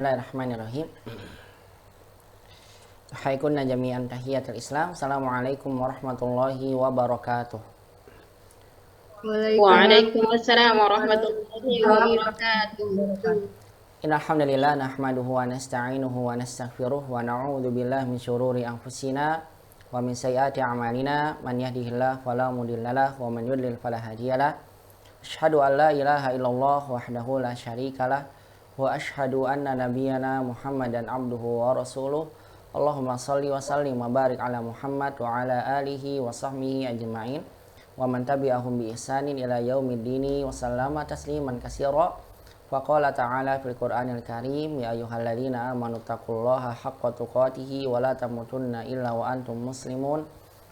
Bismillahirrahmanirrahim. Haykunna jami'an tahiyatul Islam. Assalamualaikum warahmatullahi wabarakatuh. Waalaikumsalam warahmatullahi wabarakatuh. Innal hamdalillah nahmaduhu wa nasta'inuhu wa nastaghfiruh wa na'udzu billahi min syururi anfusina wa min sayyiati a'malina. Man yahdihillahu fala mudhillalah wa man yudlil fala hadiyalah. Asyhadu an la ilaha illallah wahdahu la syarikalah wa asyhadu anna nabiyyana Muhammadan abduhu wa rasuluh. Allahumma shalli wa sallim wa barik ala Muhammad wa ala alihi wa sahbihi ajma'in wa man tabi'ahum bi ihsanin ila yaumiddini wa sallama tasliman katsira. Faqala ta'ala fil Qur'anil Karim, ya ayyuhalladzina amanu taqullaha haqqa tuqatih wa la tamutunna illa wa antum muslimun.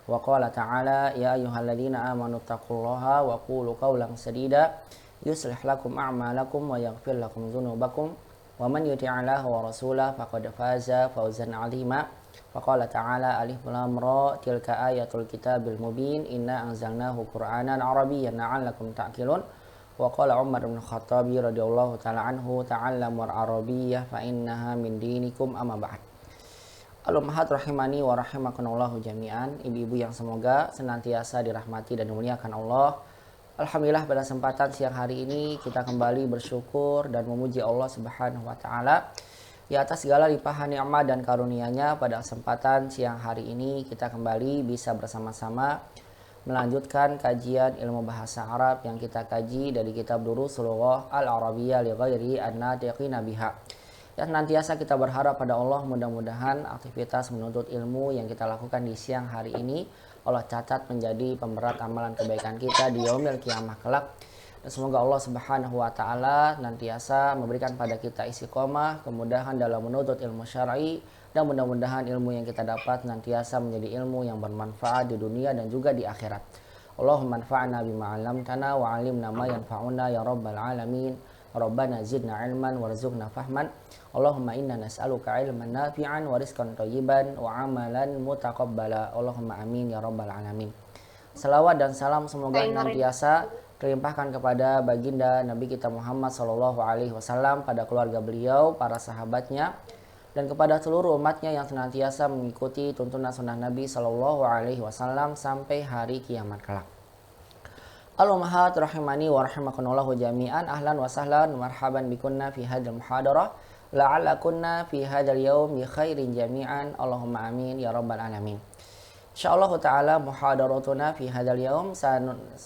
Wa qala ta'ala, ya ayyuhalladzina amanu taqullaha wa qulu qawlan sadida yuslih lakum a'malakum wa yaghfir lakum dzunubakum wa man yuti'illah wa rasulahu faqad faza fawzan 'azima. Faqala ta'ala, alif lam ra, tilka ayatul kitabil mubin, inna anzalnahu qur'anan arabiyyan la'allakum ta'qilun. Wa qala Umar bin Khattab radhiyallahu ta'ala anhu, ta'allamul arabiyyah fa innaha min dinikum amma ba'd. Al-ummahat rahimani wa rahimakumullahu jami'an. Ibu-ibu yang semoga senantiasa dirahmati dan dimuliakan Allah. Alhamdulillah pada kesempatan siang hari ini kita kembali bersyukur dan memuji Allah Subhanahu wa taala di atas segala limpahan nikmat dan karunia-Nya. Pada kesempatan siang hari ini kita kembali bisa bersama-sama melanjutkan kajian ilmu bahasa Arab yang kita kaji dari kitab Durusul Lughah Al-Arabiyyah li ghairi an-natiqina biha. Dan nantiasa kita berharap pada Allah, mudah-mudahan aktivitas menuntut ilmu yang kita lakukan di siang hari ini Allah catat menjadi pemberat amalan kebaikan kita di yaumil qiyamah kelak. Dan semoga Allah Subhanahu wa taala nantiasa memberikan pada kita istiqomah, kemudahan dalam menuntut ilmu syar'i, dan mudah-mudahan ilmu yang kita dapat nantiasa menjadi ilmu yang bermanfaat di dunia dan juga di akhirat. Allahumma anfa'na bima 'allamtana wa 'allimna ma yanfa'una ya rabbal alamin. Rabbana zidna ilman warzuqna fahman. Allahumma inna nas'aluka ilman nafi'an wa rizqan thayyiban wa amalan mutaqabbala. Allahumma amin ya rabbal alamin. Salawat dan salam semoga senantiasa terlimpahkan kepada baginda Nabi kita Muhammad sallallahu alaihi wasallam, pada keluarga beliau, para sahabatnya, dan kepada seluruh umatnya yang senantiasa mengikuti tuntunan sunnah Nabi sallallahu alaihi wasallam sampai hari kiamat kelak. Al-ummahat rahimani wa rahimakumullahu jami'an. Ahlan wa sahlan marhaban bikunna fi hadzal muhadarah. La'allakunna fi hadzal yaum bi khairin jami'an. Allahumma amin ya rabbal alamin. Insyaallah ta'ala muhadaratuna fi hadzal yaum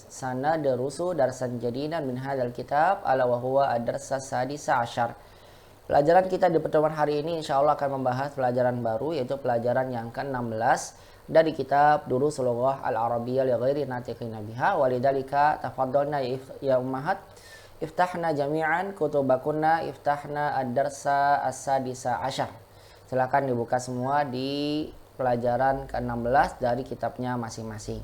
sanadrusu darsan jadidan min hadzal kitab ala wa huwa ad-darsas sadisa asyar. Pelajaran kita di pertemuan hari ini insyaallah akan membahas pelajaran baru, yaitu pelajaran yang ke-16 dari kitab Durusul Lughah Al-Arabiyyah li ghairi natiqina biha. Walidzalika tafaddalna ya ummahat iftahna jami'an kutubakunna iftahna ad-darsa as-sadisa asyar. Silakan dibuka semua di pelajaran ke-16 dari kitabnya masing-masing.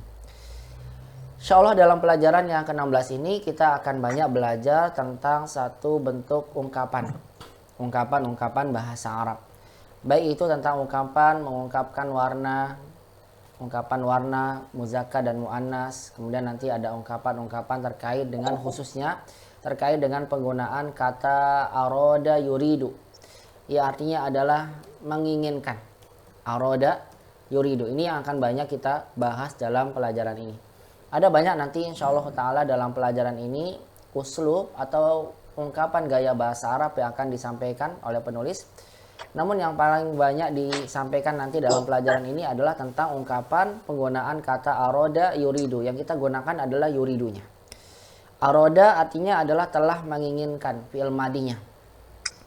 Insyaallah dalam pelajaran yang ke-16 ini kita akan banyak belajar tentang satu bentuk ungkapan bahasa Arab. Baik itu tentang mengungkapkan ungkapan warna muzakkar dan muannas. Kemudian nanti ada ungkapan-ungkapan terkait dengan khususnya terkait dengan penggunaan kata aroda yuridu. Ya, artinya adalah menginginkan. Aroda yuridu. Ini yang akan banyak kita bahas dalam pelajaran ini. Ada banyak nanti insyaallah taala dalam pelajaran ini uslub atau ungkapan gaya bahasa Arab yang akan disampaikan oleh penulis. Namun yang paling banyak disampaikan nanti dalam pelajaran ini adalah tentang ungkapan penggunaan kata aroda yuridu. Yang kita gunakan adalah yuridunya. Aroda artinya adalah telah menginginkan, fi'il madinya.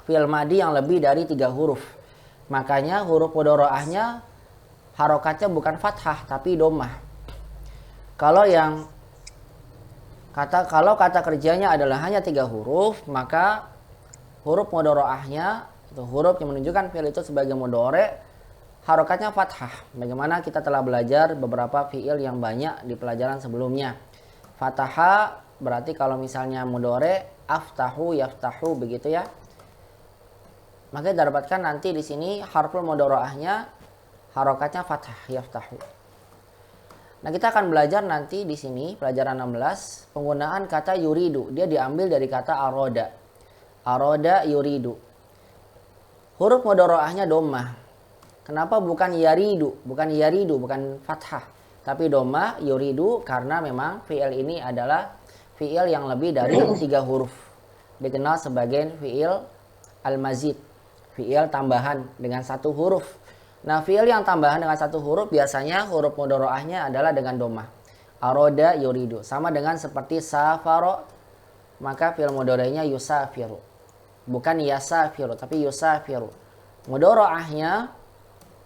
Fi'il madi yang lebih dari 3 huruf. Makanya huruf mudhari'ahnya harokatnya bukan fathah tapi dhammah. Kalau kata kerjanya adalah hanya 3 huruf, maka huruf mudhari'ahnya, itu huruf yang menunjukkan fi'il itu sebagai mudhari', harokatnya fathah. Bagaimana kita telah belajar beberapa fi'il yang banyak di pelajaran sebelumnya. Fataha berarti kalau misalnya mudhari', aftahu, yaftahu, begitu ya. Maka kita dapatkan nanti di sini harful mudhari'ahnya harokatnya fathah, yaftahu. Nah, kita akan belajar nanti di sini pelajaran 16 penggunaan kata yuridu. Dia diambil dari kata aroda. Aroda yuridu. huruf mudharaahnya dhammah. Kenapa bukan yaridu, bukan fathah, tapi dhammah yuridu, karena memang fi'il ini adalah fi'il yang lebih dari 3 huruf. Dikenal sebagai fi'il al-mazid, fi'il tambahan dengan 1 huruf. Nah, fi'il yang tambahan dengan 1 huruf biasanya huruf mudharaahnya adalah dengan dhammah. Aroda yuridu, sama dengan seperti safaro, maka fi'il mudhari'nya yusafiru. Bukan yasafiru, tapi yusafiru. Mudharaahnya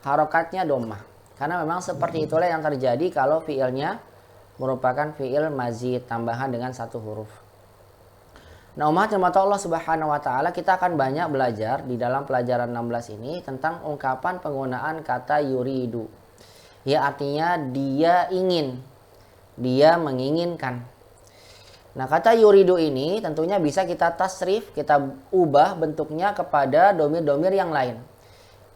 harokatnya dhammah. Karena memang seperti itulah yang terjadi kalau fi'ilnya merupakan fi'il mazid, tambahan dengan 1 huruf. Nah, umat Allah Subhanahu wa taala, kita akan banyak belajar di dalam pelajaran 16 ini tentang ungkapan penggunaan kata yuridu. Ya, artinya dia ingin, dia menginginkan. Nah, kata yuridu ini tentunya bisa kita tasrif, kita ubah bentuknya kepada domir-domir yang lain.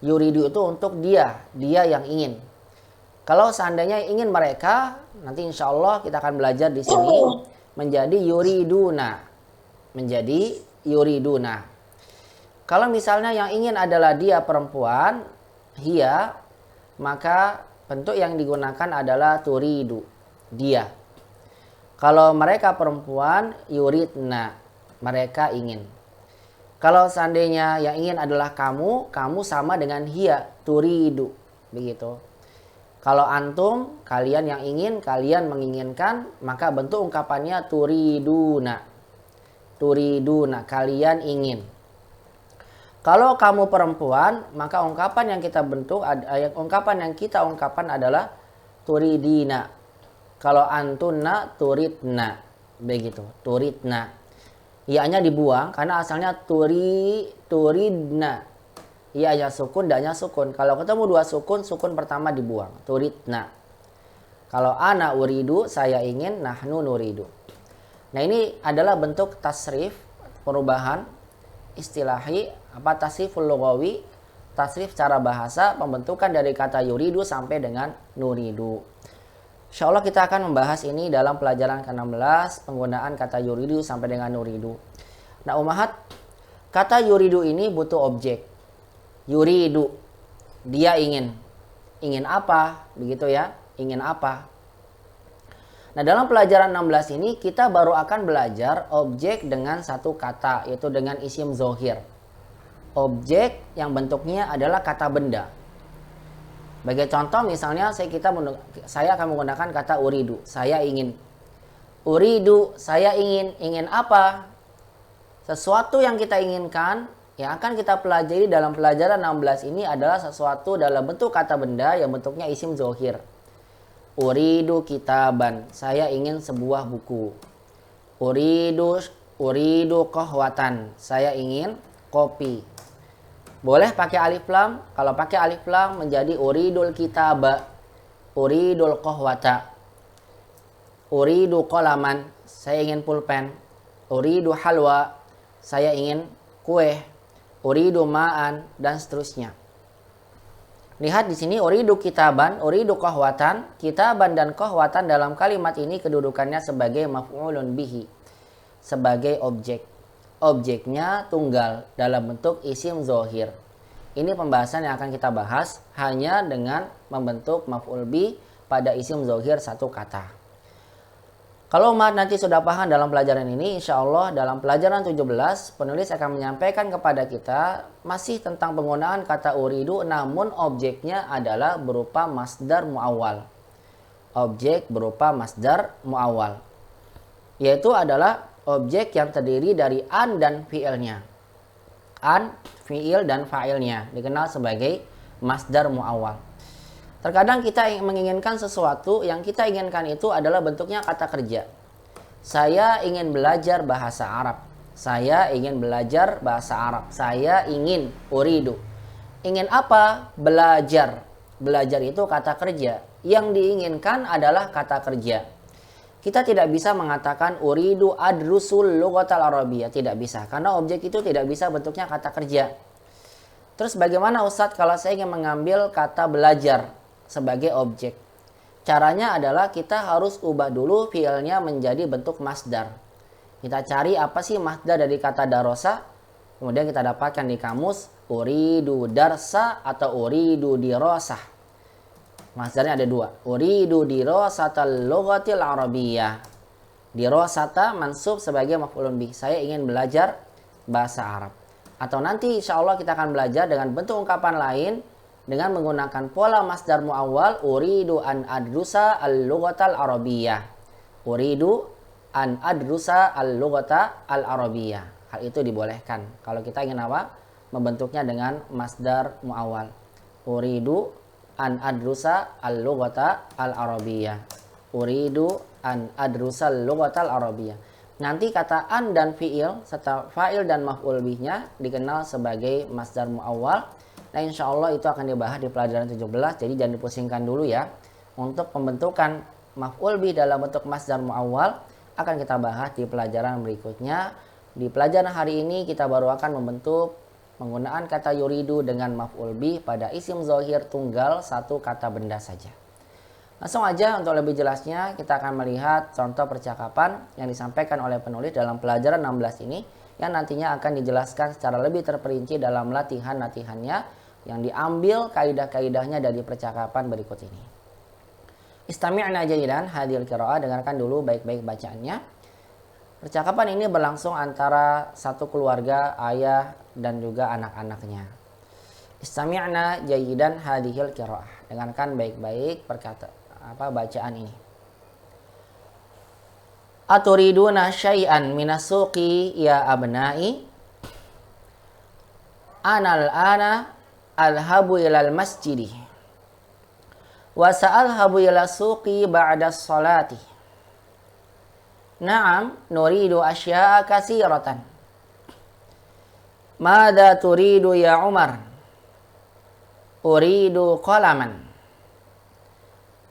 Yuridu itu untuk dia yang ingin. Kalau seandainya ingin mereka, nanti insya Allah kita akan belajar di sini menjadi yuriduna. Menjadi yuriduna. Kalau misalnya yang ingin adalah dia perempuan, hiya, maka bentuk yang digunakan adalah turidu, dia. Kalau mereka perempuan, yuridna, mereka ingin. Kalau seandainya yang ingin adalah kamu sama dengan hiya, turidu, begitu. Kalau antum, kalian yang ingin, kalian menginginkan, maka bentuk ungkapannya turiduna. Turiduna, kalian ingin. Kalau kamu perempuan, maka ungkapan yang kita bentuk, ungkapan yang kita ungkapkan adalah turidina. Kalau antunna, turidna, begitu, turidna. Ya-nya dibuang karena asalnya turidna. Ya-nya sukun, da-nya sukun. Kalau ketemu 2 sukun, sukun pertama dibuang, turidna. Kalau ana uridu, saya ingin, nahnu nuridu. Nah, ini adalah bentuk tasrif, perubahan istilahi, tasriful lughawi, tasrif secara bahasa, pembentukan dari kata yuridu sampai dengan nuridu. Insyaallah kita akan membahas ini dalam pelajaran ke-16, penggunaan kata yuridu sampai dengan nuridu. Nah, umahat, kata yuridu ini butuh objek. Yuridu, dia ingin. Ingin apa? Begitu ya, ingin apa? Nah, dalam pelajaran 16 ini kita baru akan belajar objek dengan 1 kata, yaitu dengan isim zohir. Objek yang bentuknya adalah kata benda. Sebagai contoh misalnya saya akan menggunakan kata uridu, saya ingin. Uridu, saya ingin. Ingin apa? Sesuatu yang kita inginkan yang akan kita pelajari dalam pelajaran 16 ini adalah sesuatu dalam bentuk kata benda yang bentuknya isim zohir. Uridu kitaban, saya ingin sebuah buku. Uridu qahwatan, saya ingin kopi. Boleh pakai alif lam. Kalau pakai alif lam menjadi uridul kitaba, uridul qahwata. Uridu qalaman, saya ingin pulpen. Uridu halwa, saya ingin kue. Uridu ma'an, dan seterusnya. Lihat di sini uridu kitaban, uridu qahwatan. Kitaban dan qahwatan dalam kalimat ini kedudukannya sebagai maf'ulun bihi, sebagai objek. Objeknya tunggal dalam bentuk isim zohir. Ini pembahasan yang akan kita bahas hanya dengan membentuk maf'ul bih pada isim zohir 1 kata. Kalau umat nanti sudah paham dalam pelajaran ini, insya Allah dalam pelajaran 17 penulis akan menyampaikan kepada kita masih tentang penggunaan kata uridu, namun objeknya adalah berupa masdar muawwal. Objek berupa masdar muawwal, yaitu adalah objek yang terdiri dari an dan fiilnya. An, fiil, dan fa'ilnya dikenal sebagai masdar muawwal. Terkadang kita menginginkan sesuatu, yang kita inginkan itu adalah bentuknya kata kerja. Saya ingin belajar bahasa Arab. Saya ingin belajar bahasa Arab. Saya ingin uridu. Ingin apa? Belajar. Belajar itu kata kerja. Yang diinginkan adalah kata kerja. Kita tidak bisa mengatakan uridu adrusul lughatal arabiyyah. Tidak bisa. Karena objek itu tidak bisa bentuknya kata kerja. Terus bagaimana Ustadz kalau saya ingin mengambil kata belajar sebagai objek? Caranya adalah kita harus ubah dulu fiilnya menjadi bentuk masdar. Kita cari apa sih masdar dari kata darosa? Kemudian kita dapatkan di kamus uridu darsa atau uridu dirasah. Masdarnya ada dua. Uridu dirasatal lughatil arabiyyah. Dirasata mansub sebagai maf'ulun bih. Saya ingin belajar bahasa Arab. Atau nanti insya Allah kita akan belajar dengan bentuk ungkapan lain dengan menggunakan pola masdar muawwal uridu an adrusa al-lughatal arabiyyah. Uridu an adrusa al-lughata al-arabiyyah. Hal itu dibolehkan. Kalau kita ingin apa? Membentuknya dengan masdar muawwal. Uridu an adrusa al-lughata al-arabiyyah. Uridu an adrusa al-lughata al-arabiyyah. Nanti kata an dan fi'il serta fa'il dan maf'ul bihnya dikenal sebagai masdar muawwal. Nah, insya Allah itu akan dibahas di pelajaran 17. Jadi jangan dipusingkan dulu ya. Untuk pembentukan maf'ul bih dalam bentuk masdar muawwal akan kita bahas di pelajaran berikutnya. Di pelajaran hari ini kita baru akan membentuk penggunaan kata yuridu dengan maf'ul bih pada isim zahir tunggal satu kata benda saja. Langsung aja untuk lebih jelasnya kita akan melihat contoh percakapan yang disampaikan oleh penulis dalam pelajaran 16 ini yang nantinya akan dijelaskan secara lebih terperinci dalam latihan-latihannya yang diambil kaidah-kaidahnya dari percakapan berikut ini. Istami'na jayidan hadhil qiraa'ah, dengarkan dulu baik-baik bacaannya. Percakapan ini berlangsung antara satu keluarga, ayah dan juga anak-anaknya. Istami'na jayidan hadhil qiraa'ah. Dengarkan baik-baik bacaan ini. Aturiduna syai'an minasuqi ya abna'i? Anal ana alhabu ilal masjidi. Wa sa'alhabu ila suqi ba'da salati. Na'am, nuridu asya'a katsiratan. Mada turidu ya Umar? Uridu qalaman.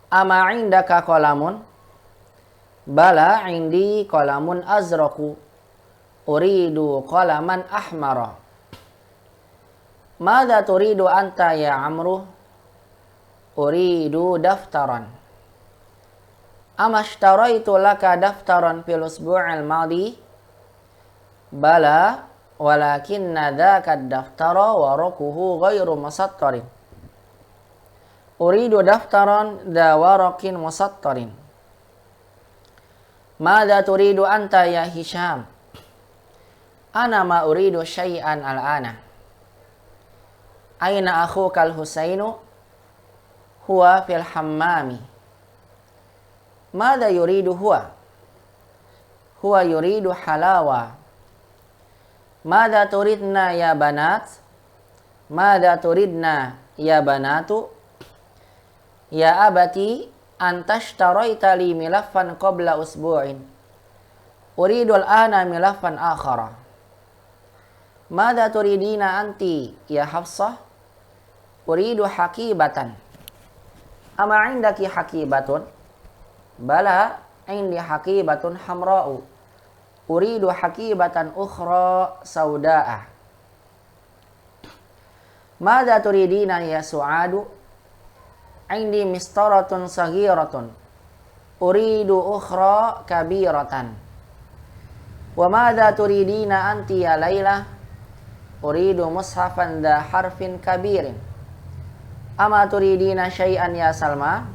Ama indaka qalamun? Bala indi qalamun azraku. Uridu qalaman ahmara. Mada turidu anta ya Amru? Uridu daftaran. Amashtaraitu laka daftaran fil usbu'il madi? Bala, walakinna dzaka ad-daftara waraquhu ghairu musattarin. Uridu daftaran dza waraqin musattarin. Madza turidu anta ya Hisham? Ana ma uridu syai'an al-ana. Aina akhuka al-Husainu? Huwa fil hammami. Mada yuridu huwa? Huwa yuridu halawa. Mada turidna ya banat? Mada turidna ya banatu? Ya abati antashtarayta li milaffan qabla usbu'in. Uridu al-ana milaffan akhara. Mada turidina anti ya Hafsah? Uridu hakibatan. Ama indaki hakibatun? Bala indi hakibatun hamra'u. Uridu hakibatan ukhra sauda'a. Mada turidina ya Su'adu? Indi mistaratun saghiratun. Uridu ukhra kabiratan. Wa mada turidina anti ya Laila? Uridu mushafan dha harfin kabirin. Ama turidina syai'an ya Salma?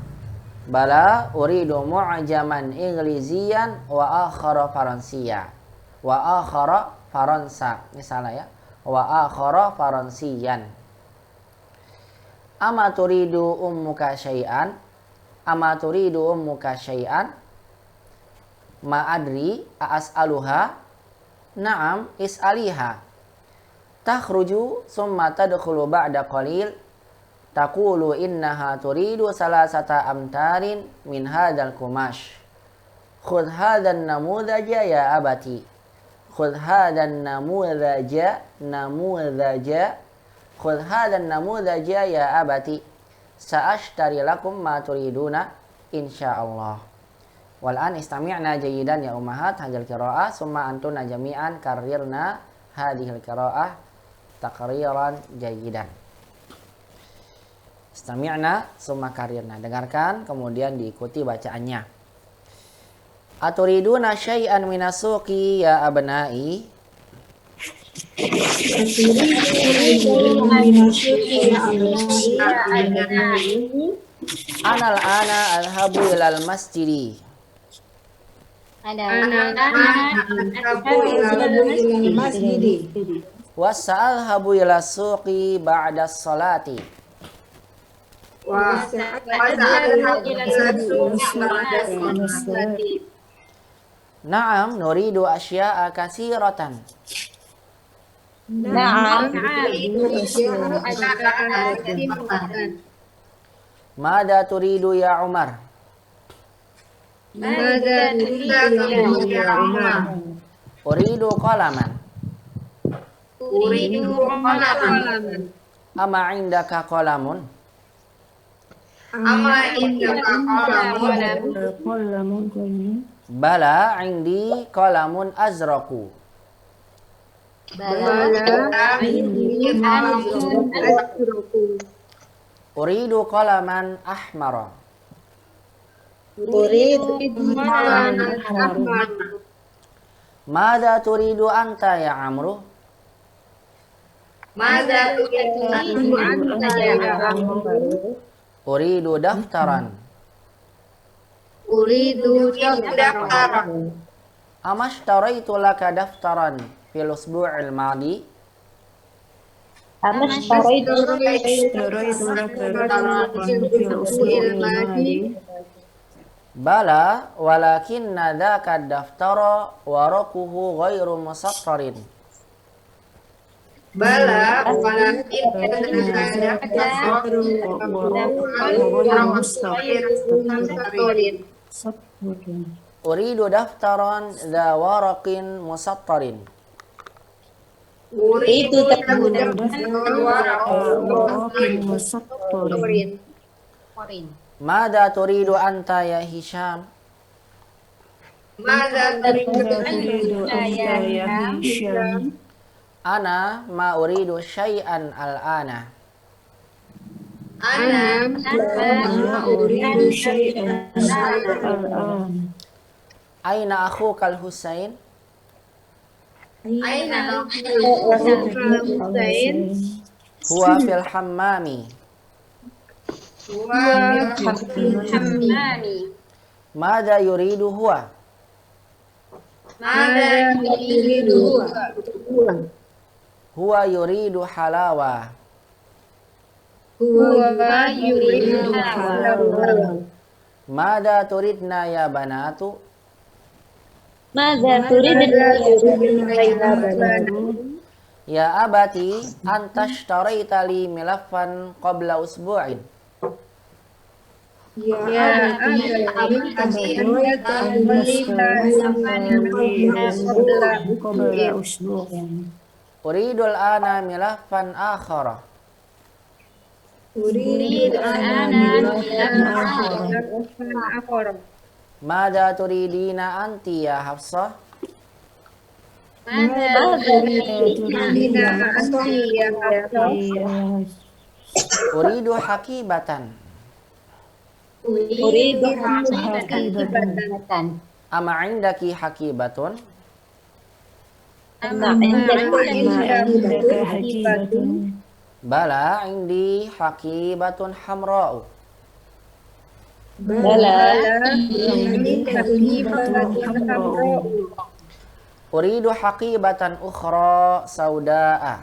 Bala uridu mu'jaman inglizian wa akhara faransiya. Wa akhara faransa. Ini salah ya. Wa akhara faransiyan. Ama turidu ummuka syai'an? Ama turidu ummuka syai'an? Ma adri as'aluha? Na'am is'aliha. Takhruju summa tadkhulu ba'da qalil. Taqulu innaha turidu salasata amtarin min hadzal kumash. Khudh hadzal namudhaja ya abati. Khudh hadzal namudhaja. Khudh hadzal namudhaja ya abati. Sa'ashtari lakum ma turiduna insyaallah. Wal'an istami'na jayidan ya ummahat hadzal qiraa'ah summa antuna jami'an karrirna hadhil qiraa'ah taqriran jayidan. Istami'na summa karirna. Dengarkan kemudian diikuti bacaannya. Aturiduna syai'an minasuqi ya abna'i? Anal ana adhabu ilal masjidi. Wasa'al habu ila suqi ba'da salati. Na'am nuridu asya'a katsiratan. Mada turidu ya Umar? Uridu qalaman. Ama indaka qalamun? Bala indi qalamun azraku. Uridu qalaman ahmara. Mada turidu anta ya Amru? Uridu daftaran. Amashtaraitu laka daftaran fil usbu'il madi. Bala walakinna dzaka daftara waraquhu ghairu musattarin. Uridu daftaran dza waraqin musattarin. Mada turidu anta ya Hisham? Ana ma uridu syai'an al-ana. Aina akhukal Husain? Huwa fil hammami. Mada yuridu huwa? Huwa yuridu halawa. Mada turidna ya banatu? Ya abati antashtarayta li milafan qabla usbu'in. Uridul ana milafan akhara. Mada turidina anti ya Hafsah? Uridu hakibatan. Ama indaki hakibatun? Bala indi hakibatun hamra'u. Uridu haqibatan ukhra sauda'a.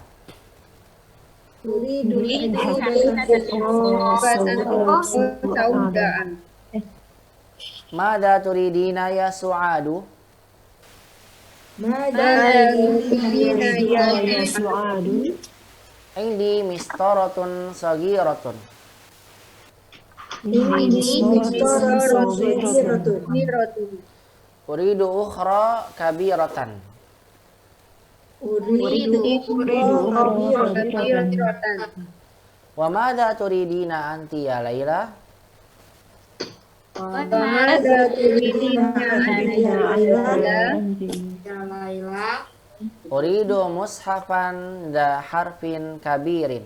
Mada turidina ya Su'adu? Indi mistaratun sagiratun. Uridu ukhra kabiratan. Wa madza turidina anti ya Laila? Uridu mushafan dza harfin kabirin.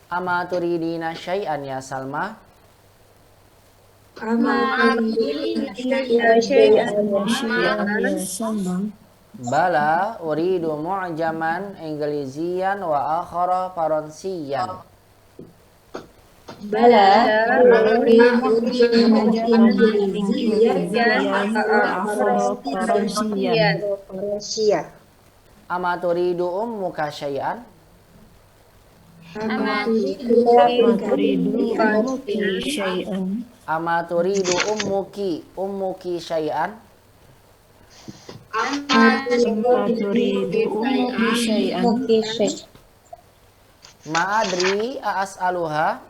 Ama turidina syai'an ya Salma? Bala uridu mu'jaman Inggrizian wa akhara faransiyan. Ama turidu ummuka syai'an? Ama turidu ummuki syai'an? Ma'adri as'aluha?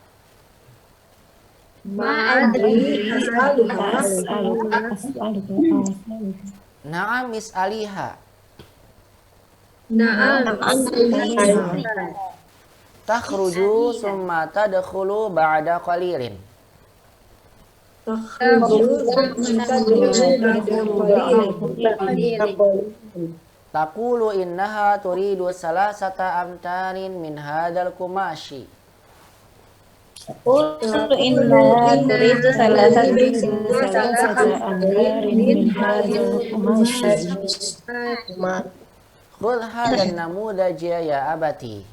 Na'am is'aliha. Takhruju summa tadkhulu ba'da qalilin. Taqulu innaha turidu salasata amtarin min hadal kumashi. Khudh hadan namudaja ya abati.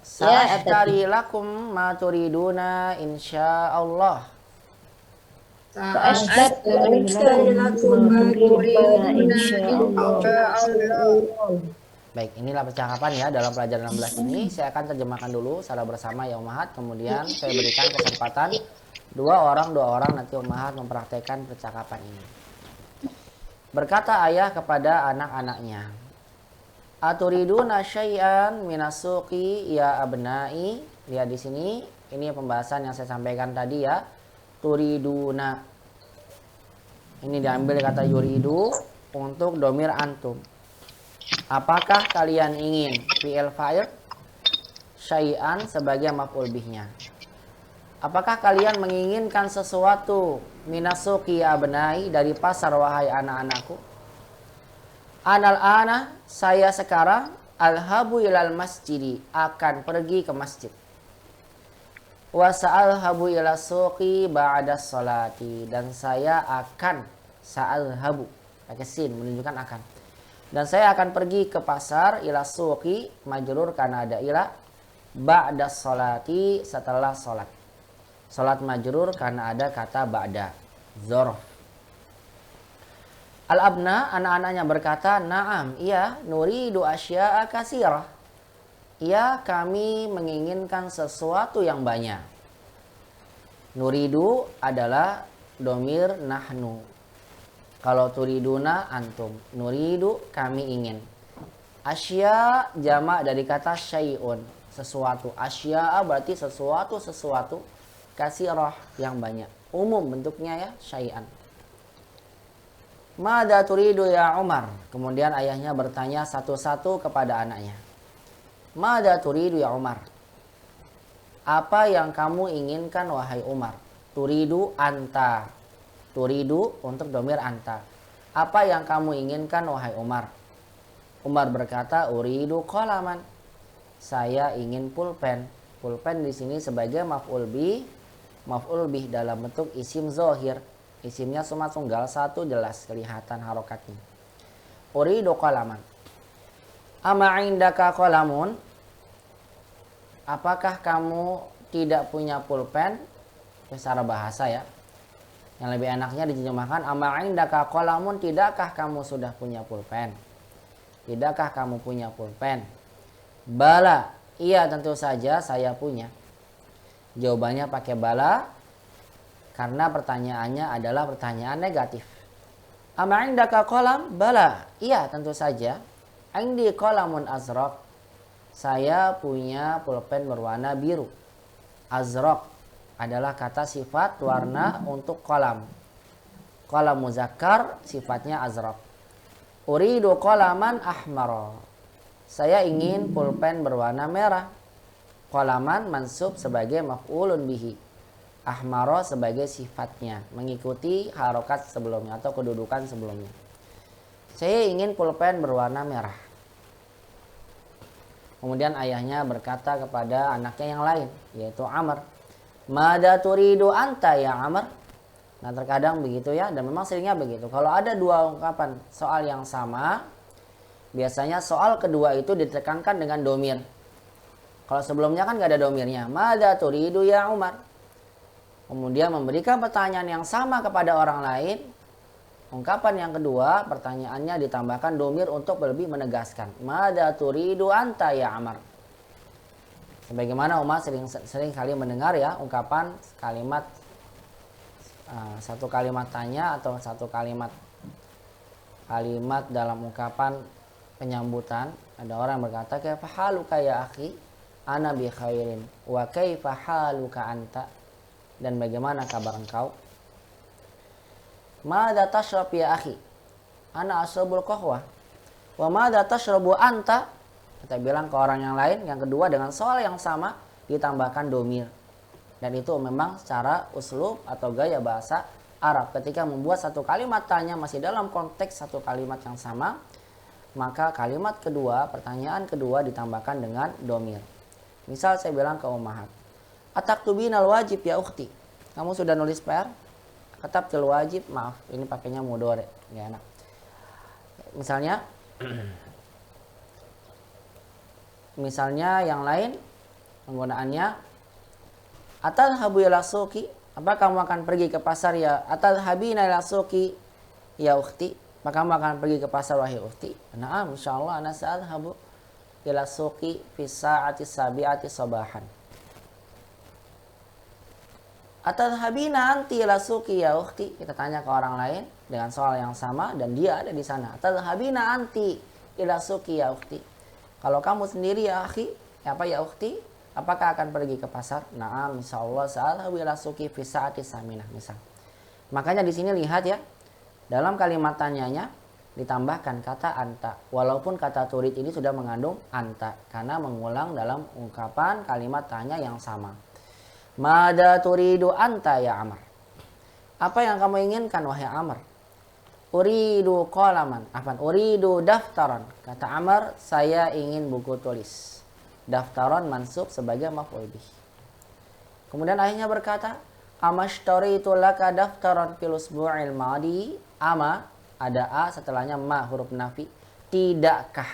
Sa'ashtari lakum ma turiduna insyaallah. Baik, inilah percakapan ya dalam pelajaran 16 ini. Saya akan terjemahkan dulu secara bersama ya Ummahat. Kemudian saya berikan kesempatan dua orang nanti Ummahat mempraktekkan percakapan ini. Berkata ayah kepada anak-anaknya, Aturiduna syai'an minasuqi ya abnai. Lihat di sini, ini pembahasan yang saya sampaikan tadi ya. Turiduna. Ini diambil kata yuridu untuk domir antum. Apakah kalian ingin fi'il fa'il syai'an sebagai maf'ul bihnya? Apakah kalian menginginkan sesuatu minasuqi ya abnai dari pasar wahai anak-anakku? Anal ana, saya sekarang alhabu ilal masjidi, akan pergi ke masjid. Wa sa'alhabu ila suqi ba'da sholati, dan saya akan sa'alhabu pakai sin menunjukkan akan. Dan saya akan pergi ke pasar ila suqi majrur karena ada ila, ba'da sholati setelah salat. Salat majrur karena ada kata ba'da, dzarf. Al-abna, anak-anaknya berkata, na'am, iya, nuridu asya'a katsirah. Iya, kami menginginkan sesuatu yang banyak. Nuridu adalah domir nahnu. Kalau turiduna antum. Nuridu, kami ingin. Asya jamak dari kata syai'un, sesuatu. Asya'a berarti sesuatu. Katsirah yang banyak. Umum bentuknya ya, syai'an. Mada turidu ya Umar? Kemudian ayahnya bertanya satu-satu kepada anaknya. Mada turidu ya Umar? Apa yang kamu inginkan wahai Umar? Turidu anta. Turidu untuk domir anta. Apa yang kamu inginkan wahai Umar? Umar berkata, uridu qalaman. Saya ingin pulpen. Pulpen di sini sebagai maf'ul bih dalam bentuk isim zahir. Isimnya suma tunggal satu, jelas kelihatan harokatnya. Uridu qalaman. Ama indaka qalamun? Apakah kamu tidak punya pulpen? Secara bahasa ya. Yang lebih enaknya diterjemahkan, ama indaka qalamun, tidakkah kamu sudah punya pulpen? Tidakkah kamu punya pulpen? Bala, iya tentu saja saya punya. Jawabannya pakai bala. Karena pertanyaannya adalah pertanyaan negatif. Ama indaka qalam? Bala. Iya, tentu saja. Indi qalamun azraq. Saya punya pulpen berwarna biru. Azraq adalah kata sifat warna untuk qalam. Qalam muzakkar sifatnya azraq. Uridu qalaman ahmara. Saya ingin pulpen berwarna merah. Qalaman mansub sebagai maf'ulun bihi. Ahmaro sebagai sifatnya, mengikuti harokat sebelumnya atau kedudukan sebelumnya. Saya ingin pulpen berwarna merah. Kemudian ayahnya berkata kepada anaknya yang lain, yaitu Amr, "Mada turidu anta ya Amr?" Nah, terkadang begitu ya, dan memang seringnya begitu. Kalau ada dua ungkapan soal yang sama, biasanya soal kedua itu ditekankan dengan domir. Kalau sebelumnya kan gak ada domirnya. "Mada turidu ya Umar?" Kemudian memberikan pertanyaan yang sama kepada orang lain. Ungkapan yang kedua, pertanyaannya ditambahkan domir untuk lebih menegaskan. "Mada turidu anta ya Amar?" Sebagaimana Umar sering kali mendengar ya ungkapan kalimat satu kalimat tanya atau satu kalimat dalam ungkapan penyambutan. Ada orang berkata, "Kaifa haluka ya akhi? Ana bi khairin. Wa kaifa haluka anta?" Dan bagaimana kabar engkau? "Madza tashrab ya akhi? Ana ashrabul qahwah. Wa madza tashrabu anta?" Kita bilang ke orang yang lain, yang kedua dengan soal yang sama ditambahkan domir. Dan itu memang secara uslub atau gaya bahasa Arab. Ketika membuat satu kalimat tanya masih dalam konteks satu kalimat yang sama, maka kalimat kedua, pertanyaan kedua ditambahkan dengan domir. Misal saya bilang ke Ummahat, "Ataktubinal wajib ya ukhti?" Kamu sudah nulis PR? Katabtul wajib, maaf, ini pakainya mudhari, enggak enak. Misalnya yang lain penggunaannya, "Atadhhabu ila suqi?" Apa kamu akan pergi ke pasar ya? "Atadhhabina ila suqi ya ukhti?" Apa kamu akan pergi ke pasar wahai ukhti? "Na'am, insyaallah ana sa'adhhabu ila suqi fi sa'ati sabi'ati sabahan." "Atadhhabina anti ila suqi ya ukhti?" Kita tanya ke orang lain dengan soal yang sama dan dia ada di sana. "Atadhhabina anti ila suqi ya ukhti?" Kalau kamu sendiri ya akhi, apa ya ukhti? Apakah akan pergi ke pasar? "Na'am, insyaallah sa'adhhabu ila suqi fi sa'ati saminah." Misal. Makanya di sini lihat ya, dalam kalimat tanyanya ditambahkan kata anta, walaupun kata turid ini sudah mengandung anta karena mengulang dalam ungkapan kalimat tanya yang sama. "Mada turidu anta ya Amr?" Apa yang kamu inginkan wahai Amr? "Uridu qalaman." Uridu daftaran. Kata Amr, saya ingin buku tulis. Daftaran mansub sebagai maf'ul bih. Kemudian ayahnya berkata, "Amashtaritu laka daftaran fil usbu'il madi?" Ama, ada a setelahnya ma huruf nafi. Tidakkah?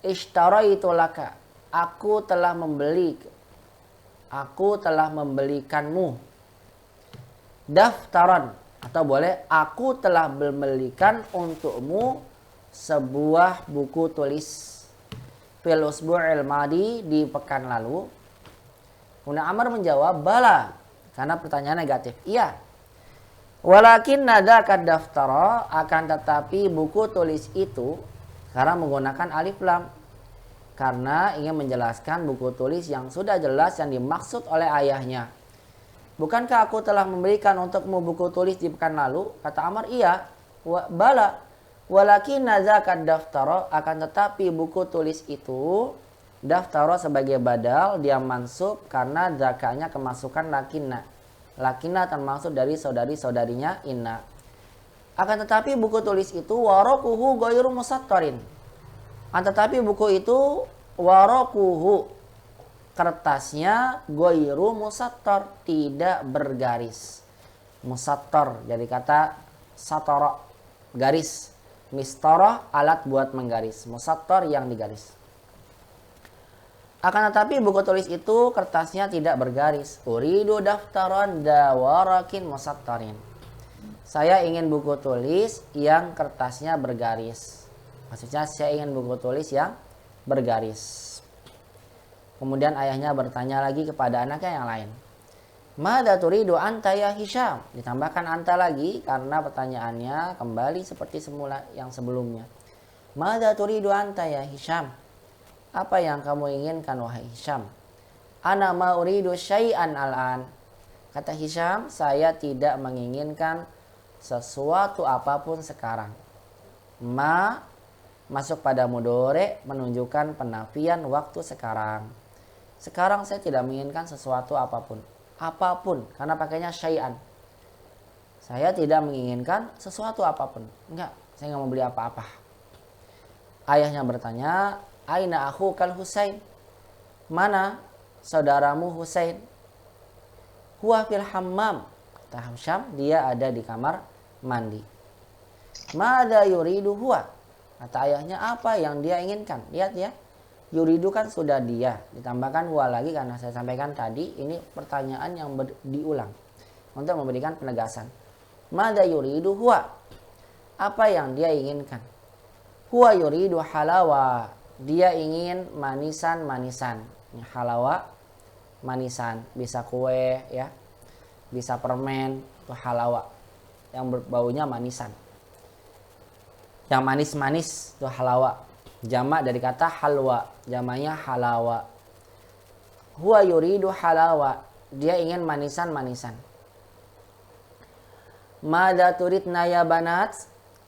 Ishtaraitu laka, aku telah membelikanmu. Daftaran, atau boleh aku telah membelikan untukmu sebuah buku tulis. Fil usbu'il madi, di pekan lalu. Kemudian Amr menjawab, "Bala," karena pertanyaan negatif. Iya. "Walakin nadaka daftara," akan tetapi buku tulis itu, karena menggunakan alif lam, karena ingin menjelaskan buku tulis yang sudah jelas yang dimaksud oleh ayahnya. "Bukankah aku telah memberikan untukmu buku tulis di pekan lalu?" Kata Amr, "Iya." "Bala, walakin zakat daftara," akan tetapi buku tulis itu, daftara sebagai badal, dia mansub karena zakatnya kemasukan lakinna. Lakinna termasuk dari saudari-saudarinya inna. Akan tetapi buku tulis itu waraquhu ghairu musattarin. Tetapi buku itu waraquhu, kertasnya, ghairu musattar, tidak bergaris. Musattar dari kata satara, garis. Mistarah, alat buat menggaris. Musattar, yang digaris. Akan tetapi buku tulis itu kertasnya tidak bergaris. "Uridu daftaran dawarakin musattarin." Saya ingin buku tulis yang kertasnya bergaris. Maksudnya saya ingin buku tulis yang bergaris. Kemudian ayahnya bertanya lagi kepada anaknya yang lain. "Mada turidu anta ya Hisham?" Ditambahkan anta lagi karena pertanyaannya kembali seperti semula yang sebelumnya. "Mada turidu anta ya Hisham?" Apa yang kamu inginkan wahai Hisham? "Ana ma uridu syai'an al'an." Kata Hisham, saya tidak menginginkan sesuatu apapun sekarang. Ma masuk pada mudhari menunjukkan penafian waktu sekarang. Sekarang saya tidak menginginkan sesuatu apapun. Apapun, karena pakainya syai'an. Saya tidak menginginkan sesuatu apapun. Enggak, saya nggak mau beli apa-apa. Ayahnya bertanya, Aina akhukal Husain? Mana saudaramu Husain? Huwa fil hammam. Kata Hisham, dia ada di kamar mandi. Madza yuridu huwa? Kata ayahnya, apa yang dia inginkan? Lihat ya. Yuridu kan sudah dia, ditambahkan huwa lagi karena saya sampaikan tadi ini pertanyaan yang diulang untuk memberikan penegasan. Madza yuridu huwa? Apa yang dia inginkan? Huwa yuridu halawa. Dia ingin manisan-manisan. Halawa, manisan, bisa kue ya, bisa permen, itu halawa. Yang berbaunya manisan. Yang manis-manis itu halawa. Jamak dari kata halwa, jamaknya halawa. Huwa yuridu halawa. Dia ingin manisan-manisan. Madza turidna ya banat?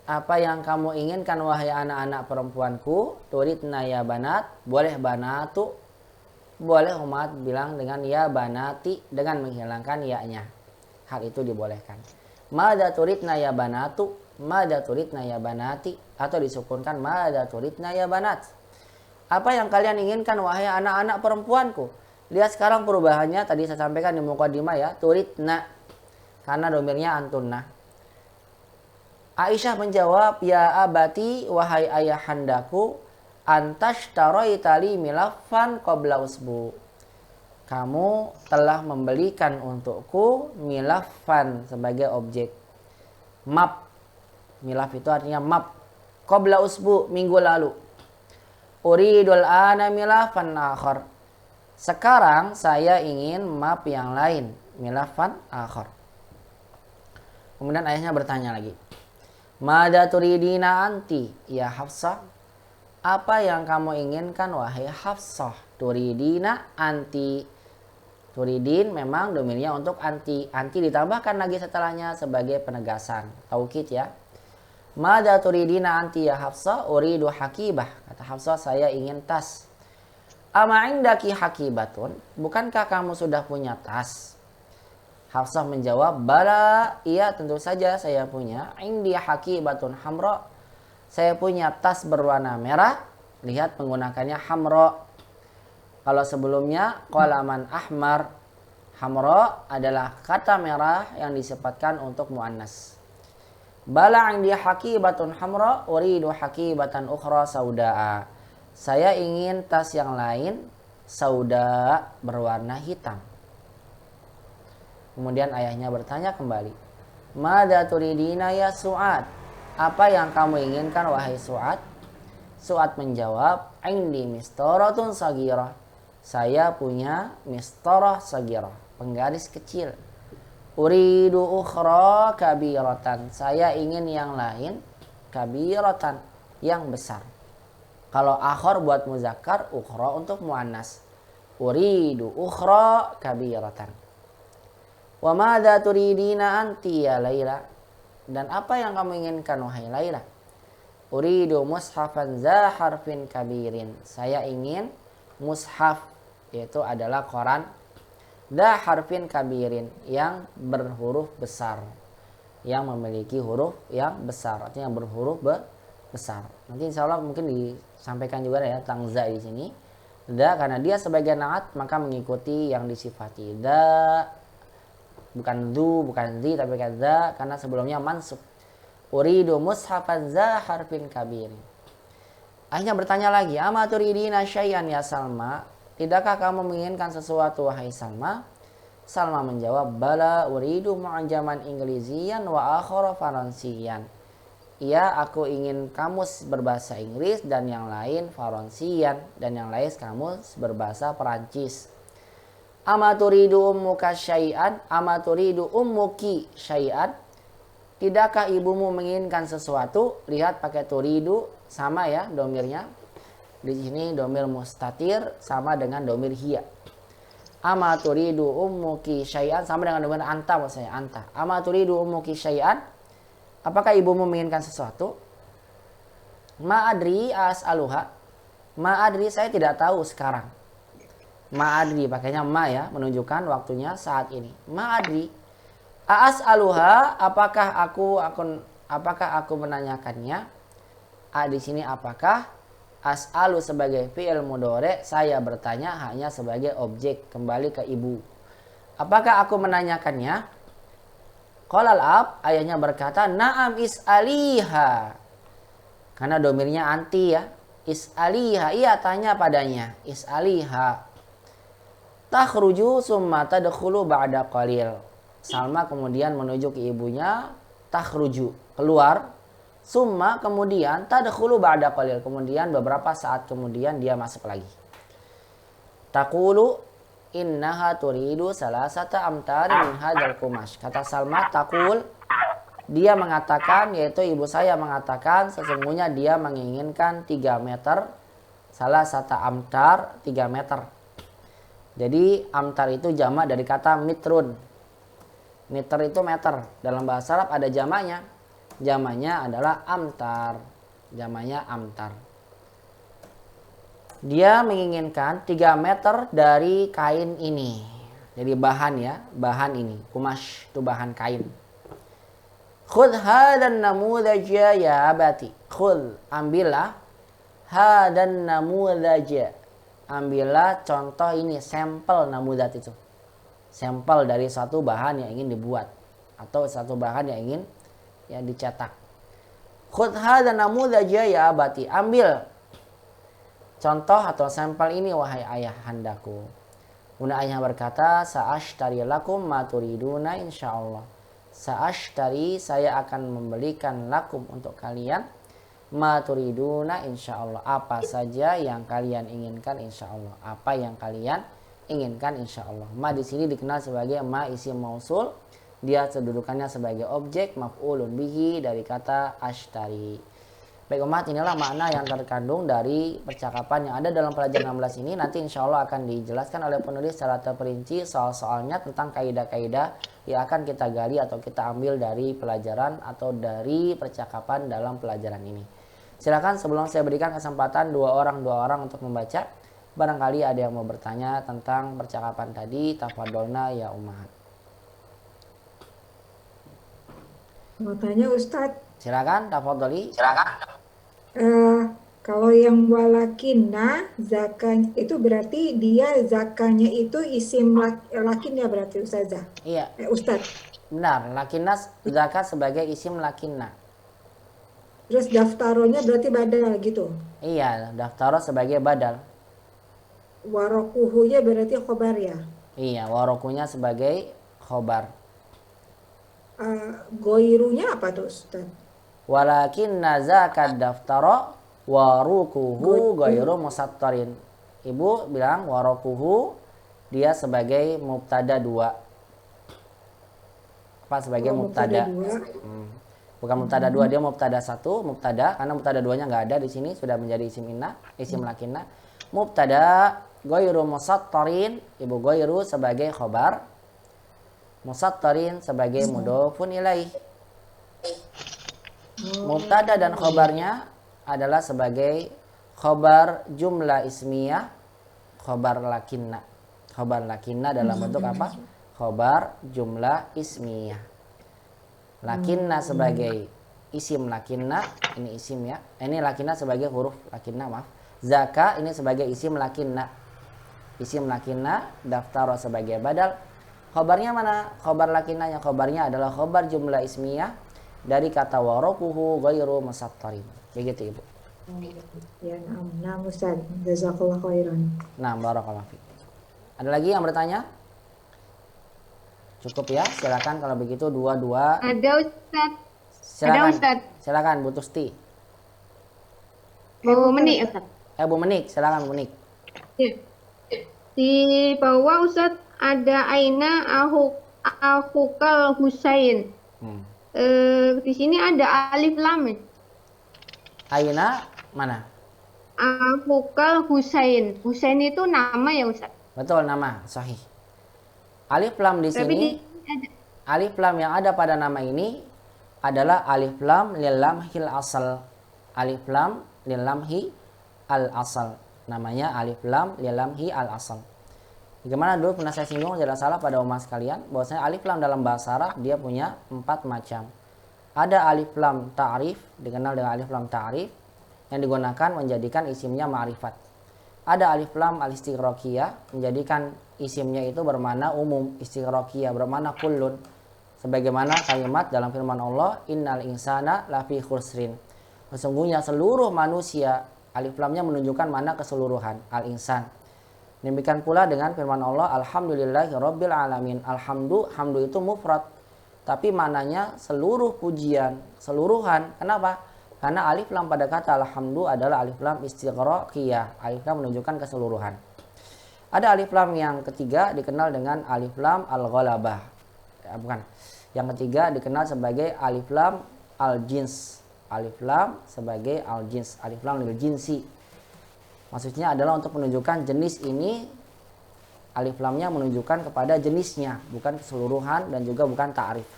Apa yang kamu inginkan wahai anak-anak perempuanku? Turidna ya banat, boleh banatu, boleh umat bilang dengan ya banati dengan menghilangkan ya-nya. Hal itu dibolehkan. Madza turidna ya banatu, madza turidna ya banati, atau disukunkan madza turidna ya banat. Apa yang kalian inginkan wahai anak-anak perempuanku? Lihat sekarang perubahannya, tadi saya sampaikan di mukadimah ya, turidna karena domirnya antunna. Aisyah menjawab, ya abati, wahai ayahandaku, antashtaroita li milafan qabla usbu. Kamu telah membelikan untukku milafan sebagai objek map. Milaf itu artinya map. Qabla usbu, minggu lalu. Uridul ana milafan akhar. Sekarang saya ingin map yang lain, milafan akhar. Kemudian ayahnya bertanya lagi. Madza turidina anti ya Hafsah? Apa yang kamu inginkan wahai Hafsah? Turidina anti. Turidin memang domirnya untuk anti. Anti ditambahkan lagi setelahnya sebagai penegasan. Taukid ya. Madza turidina anti ya Hafsah? Uridu hakibah. Kata Hafsah, saya ingin tas. Ama indaki hakibatun? Bukankah kamu sudah punya tas? Hafsah menjawab, bala, iya tentu saja saya punya. Indi hakibatun hamra. Saya punya tas berwarna merah. Lihat menggunakannya hamra. Kalau sebelumnya qalaman ahmar. Hamra adalah kata merah yang disifatkan untuk muannas. Bala indi hakibatun hamra, uridu hakibatan ukhra saudaa. Saya ingin tas yang lain sauda berwarna hitam. Kemudian ayahnya bertanya kembali. Madza turidina ya Su'ad? Apa yang kamu inginkan wahai Su'ad? Su'ad menjawab, indi mistoratun sagirah. Saya punya mistorah sagirah, penggaris kecil. Uridu ukhra kabiratan. Saya ingin yang lain kabiratan, yang besar. Kalau akhar buat muzakkar, ukhra untuk muannas. Uridu ukhra kabiratan. Wa madza turidina anti ya Laila? Dan apa yang kamu inginkan wahai Laila? Uridu mushafan za harfin kabirin. Saya ingin mushaf, yaitu adalah koran za harfin kabirin, yang berhuruf besar, yang memiliki huruf yang besar, artinya berhuruf besar. Nanti insya Allah mungkin disampaikan juga ya tentang za di sini. Da karena dia sebagai naat maka mengikuti yang disifati. Da bukan du, bukan zi, tapi kadza karena sebelumnya mansub. Uridu mushafan za harfin kabirin. Akhirnya bertanya lagi, ama turidina syai'an ya Salma? Tidakkah kamu menginginkan sesuatu wahai Salma? Salma menjawab, bala uridu mu'jaman Inggrizian wa akhara Faransiyan. Iya, aku ingin kamus berbahasa Inggris dan yang lain Faransiyan, dan yang lain kamus berbahasa Perancis. Ama turidu ummuka syai'an? Ama turidu ummuki syai'an? Tidakkah ibumu menginginkan sesuatu? Lihat pakai turidu, sama ya domirnya. Di sini domir mustatir sama dengan domir hiya. Ama turidu ummuki syai'an sama dengan domir anta, maksudnya anta. Ama turidu ummuki syai'an? Apakah ibumu menginginkan sesuatu? Ma'adri as'aluha. Ma'adri, saya tidak tahu sekarang. Ma'adri pakainya ma ya, menunjukkan waktunya saat ini. Ma'adri. As'aluha, apakah aku menanyakannya? A di sini apakah? As'alu sebagai fi'il mudhari, saya bertanya hanya sebagai objek, kembali ke ibu. Apakah aku menanyakannya? Qalal ab, ayahnya berkata, na'am is'aliha. Karena domirnya anti ya. Is'aliha, iya tanya padanya. Is'aliha. Takhruju summa tadkhulu ba'da qalil. Salma kemudian menuju ke ibunya. Takhruju, keluar. Summa kemudian tadkhulu ba'da qalil. Kemudian beberapa saat kemudian dia masuk lagi. Taqulu innaha turidu salasata amtari min hadzal kumash. Kata Salma, taqul, dia mengatakan, yaitu ibu saya mengatakan, sesungguhnya dia menginginkan 3 meter. Salasata amtar, 3 meter. Jadi amtar itu jamak dari kata mitrun. Meter itu meter. Dalam bahasa Arab ada jamaknya. Jamaknya adalah amtar. Jamaknya amtar. Dia menginginkan 3 meter dari kain ini. Jadi bahan ya, bahan ini. Kumash itu bahan kain. Khudh hadan namudhaja ya abati. Khudh, ambillah. Hadan namudhaja. Ambillah contoh ini, sampel namudhat itu. Sampel dari suatu bahan yang ingin dibuat. Atau suatu bahan yang ingin dicetak. Khudh hadza namudhaja ya abati, ambil contoh atau sampel ini wahai ayah handaku. Kemudian ayah berkata, sa'ashtari lakum ma turiduna insyaallah. Sa'ashtari, saya akan membelikan lakum untuk kalian, ma turiduna insyaallah, apa saja yang kalian inginkan insyaallah. Apa yang kalian inginkan insyaallah. Ma di sini dikenal sebagai ma isim mausul. Dia kedudukannya sebagai objek maf'ulun bihi dari kata ashtari. Baik umat, inilah makna yang terkandung dari percakapan yang ada dalam pelajaran 16 ini. Nanti insya Allah akan dijelaskan oleh penulis secara terperinci soal-soalnya tentang kaidah-kaidah yang akan kita gali atau kita ambil dari pelajaran atau dari percakapan dalam pelajaran ini. Silakan sebelum saya berikan kesempatan dua orang untuk membaca. Barangkali ada yang mau bertanya tentang percakapan tadi. Tafadolna ya ummahat. Mau tanya Ustadz, Silakan, tafadholi. kalau yang walakinna zakanya itu berarti dia zakanya itu isim lakin ya berarti Ustazah? Iya. Ustadz. Benar, lakinna zakat sebagai isim lakinna. Terus daftaronya berarti badal gitu. Iya, daftaro sebagai badal. Warokuhunya berarti khobar ya. Iya, warokunya sebagai khobar. Goirunya apa tuh Ustaz? Walakinna zakat daftaro warukuhu ghairu musattarin. Ibu bilang warukuhu dia sebagai mubtada 2. Apa sebagai mubtada? Bukan mubtada 2, dia mubtada 1, mubtada karena mubtada 2-nya enggak ada di sini, sudah menjadi isim inna, isim lakinna. Mubtada ghairu musattarin, ibu ghairu sebagai khobar. Musattarin sebagai mudhofun ilaih. Mubtada dan khobarnya adalah sebagai khobar jumlah ismiyah, khobar lakinna. Khobar lakinna dalam bentuk apa? Khobar jumlah ismiyah. Lakinna sebagai isim lakinna, ini isim ya. Ini lakinna sebagai huruf lakinna, maaf. Zaka ini sebagai isim lakinna. Isim lakinna, daftaro sebagai badal. Khobarnya mana? Khobar lakinnanya. Khobarnya adalah khobar jumlah ismiyah dari kata warokuhu ghairu musattarin. Begitu Ibu. Ya, nah Ustaz. Jazakallah khairan. Nah, barakallahu fiik. Ada lagi yang bertanya? Cukup ya, silakan kalau begitu dua-dua. Ada Ustaz. Silakan. Ada Ustaz. Silakan Bu Tusti. Bu Menik Ustaz. Bu Menik, silakan Bu Menik. Ya. Di bawah Ustaz ada aina ahukal Husain. Di sini ada alif lam. Aina mana? Ahukal Husain. Husain itu nama ya Ustaz? Betul, nama, sahih. Alif lam di Tapi sini, alif lam yang ada pada nama ini adalah alif lam lil lamhil asal. Alif lam lil lamhi al asal. Namanya alif lam lil lamhi al asal. Bagaimana dulu pernah saya singgung, tidak salah pada umat sekalian, bahwasanya alif lam dalam bahasa Arab dia punya 4 macam. Ada alif lam ta'rif, dikenal dengan alif lam ta'rif. yang digunakan menjadikan isimnya ma'rifat. Ada alif lam al-istighraqiyah menjadikan isimnya itu bermakna umum, istighraqiyah bermakna kullun. Sebagaimana kalimat dalam firman Allah, innal insana lafi khusrin. Sesungguhnya seluruh manusia, alif lamnya menunjukkan makna keseluruhan, al-insan. Demikian pula dengan firman Allah, alhamdulillahirabbil alamin. Hamdu itu mufrad, tapi maknanya seluruh pujian, keseluruhan. Kenapa? Karena alif lam pada kata alhamdu adalah alif lam istighraqiyah. Alif lam menunjukkan keseluruhan. Ada alif lam yang ketiga dikenal dengan alif lam al-ghalabah. Bukan. Yang ketiga dikenal sebagai alif lam al-jins. Alif lam sebagai al-jins. Alif lam lil jinsi. Maksudnya adalah untuk menunjukkan jenis ini, alif lamnya menunjukkan kepada jenisnya, bukan keseluruhan dan juga bukan ta'rif.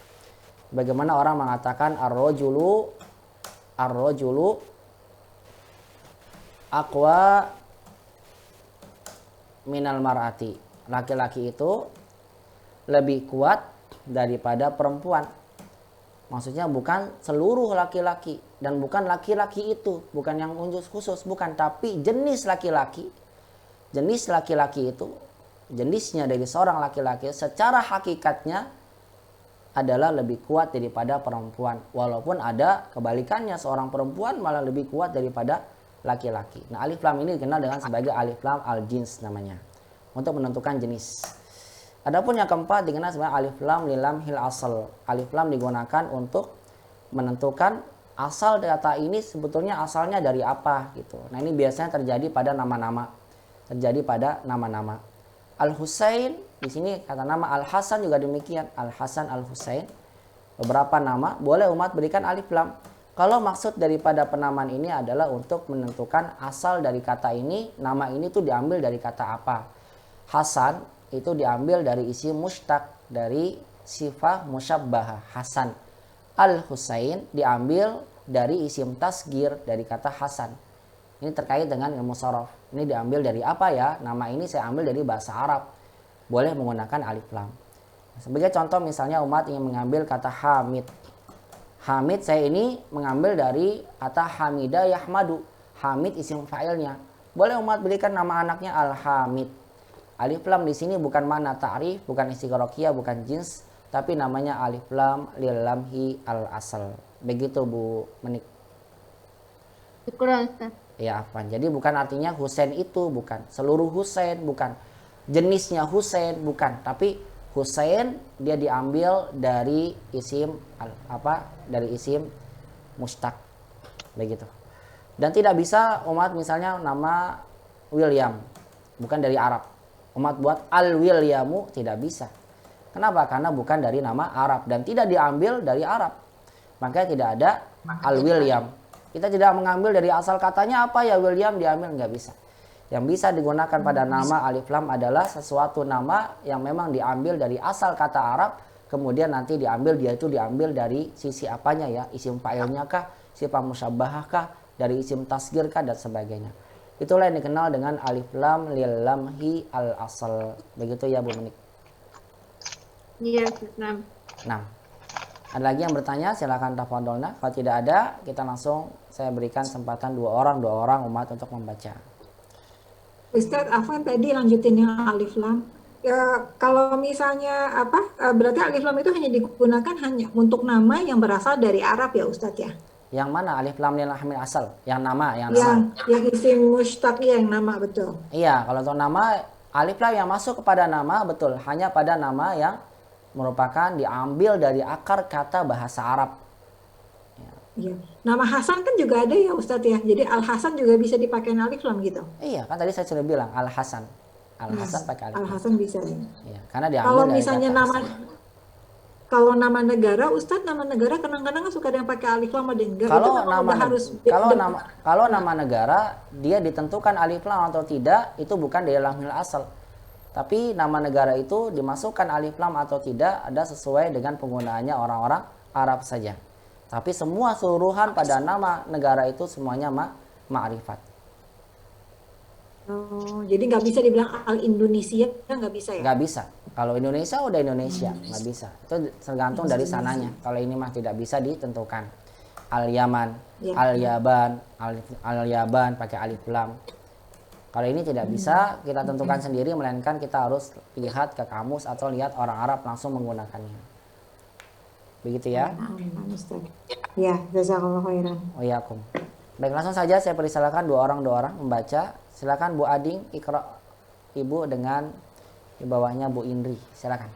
Bagaimana orang mengatakan ar-rajulu aqwa minal mar'ati. Laki-laki itu lebih kuat daripada perempuan. Maksudnya bukan seluruh laki-laki dan bukan laki-laki itu, bukan yang khusus, bukan, tapi jenis laki-laki. Jenis laki-laki itu, jenisnya dari seorang laki-laki secara hakikatnya adalah lebih kuat daripada perempuan. Walaupun ada kebalikannya, seorang perempuan malah lebih kuat daripada laki-laki. Nah, alif lam ini dikenal dengan sebagai alif lam al-jins namanya, untuk menentukan jenis. Adapun yang keempat dikenal sebagai alif lam lil lamhil asal. Alif lam digunakan untuk menentukan asal data ini sebetulnya asalnya dari apa gitu. Nah, ini biasanya terjadi pada nama-nama. Al-Husain, di sini kata nama Al-Hasan juga demikian. Al-Hasan, Al-Husain. Beberapa nama boleh umat berikan alif lam. Kalau maksud daripada penamaan ini adalah untuk menentukan asal dari kata ini, nama ini tuh diambil dari kata apa. Hasan itu diambil dari isim mushtaq, dari sifah musyabbahah, Hasan. Al-Husain diambil dari isim tasgir, dari kata Hasan. Ini terkait dengan ilmu sorof. Ini diambil dari apa ya? Nama ini saya ambil dari bahasa Arab. Boleh menggunakan alif lam. Sebagai contoh misalnya umat ingin mengambil kata Hamid. Hamid saya ini mengambil dari kata Hamida Yahmadu. Hamid isim fa'ilnya. Boleh umat berikan nama anaknya Al-Hamid. Alif lam di sini bukan makna ta'rif, bukan istighraqiyah, bukan jins, tapi namanya alif lam lil lamhi al-asal. Begitu Bu Menik. Syukran, Ustaz. Ya, apa? Jadi bukan artinya Husain itu, bukan seluruh Husain, bukan jenisnya Husain, bukan, tapi Husain dia diambil dari isim dari isim mustaq, begitu. Dan tidak bisa umat misalnya nama William, bukan dari Arab. Umat buat Al-Williamu, tidak bisa. Kenapa? Karena bukan dari nama Arab dan tidak diambil dari Arab. Makanya tidak ada Al-William. Kita tidak mengambil dari asal katanya apa ya William diambil, nggak bisa. Yang bisa digunakan pada nama alif lam adalah sesuatu nama yang memang diambil dari asal kata Arab, kemudian nanti diambil, dia itu diambil dari sisi apanya ya, isim fa'ilnya kah, sifat musyabbahah kah, dari isim tasgir kah, dan sebagainya. Itulah yang dikenal dengan alif lam lil lamhi al asal. Begitu ya Bu Menik. Iya, Ustaz. Nah, ada lagi yang bertanya? Silakan tafadholna. Kalau tidak ada, kita langsung saya berikan kesempatan dua orang umat untuk membaca. Ustadz Afwan tadi lanjutin yang alif lam. Ya, kalau misalnya berarti alif lam itu hanya digunakan hanya untuk nama yang berasal dari Arab ya Ustadz ya? Yang mana alif lam lil lamhil asal? Yang nama, Yang isim mushtaq yang nama, betul. Iya, kalau untuk nama alif lam yang masuk kepada nama betul, hanya pada nama yang merupakan diambil dari akar kata bahasa Arab. Ya. Nama Hasan kan juga ada ya Ustadz ya. Jadi Al Hasan juga bisa dipakai alif lam gitu. Iya, kan tadi saya sudah bilang Al Hasan. Al Hasan pakai alif lam. Al Hasan bisa ya. Iya, karena diambil Kalau dari misalnya nama negara, Ustadz nama negara kadang-kadang suka ada yang pakai alif lam ada yang enggak. Kalau nama negara dia ditentukan alif lam atau tidak itu bukan dari lamhil asal. Tapi nama negara itu dimasukkan alif lam atau tidak ada sesuai dengan penggunaannya orang-orang Arab saja. Tapi semua seluruhan pada nama negara itu semuanya ma'rifat. Oh, jadi nggak bisa dibilang al-Indonesia, nggak bisa ya? Nggak bisa. Kalau Indonesia udah Indonesia, nggak bisa. Itu tergantung dari sananya. Kalau ini mah tidak bisa ditentukan. al-Yaman, Ya. al-Yaban, al-Yaban pakai alif lam. Kalau ini tidak bisa kita tentukan sendiri, melainkan kita harus lihat ke kamus atau lihat orang Arab langsung menggunakannya. Begitu ya. Nah, Ustaz. Ya, jazakallahu khairan. Wa'iyyakum. Baik, langsung saja saya persilakan dua orang membaca. Silakan Bu Ading, Iqra Ibu dengan di bawahnya Bu Indri. Silakan.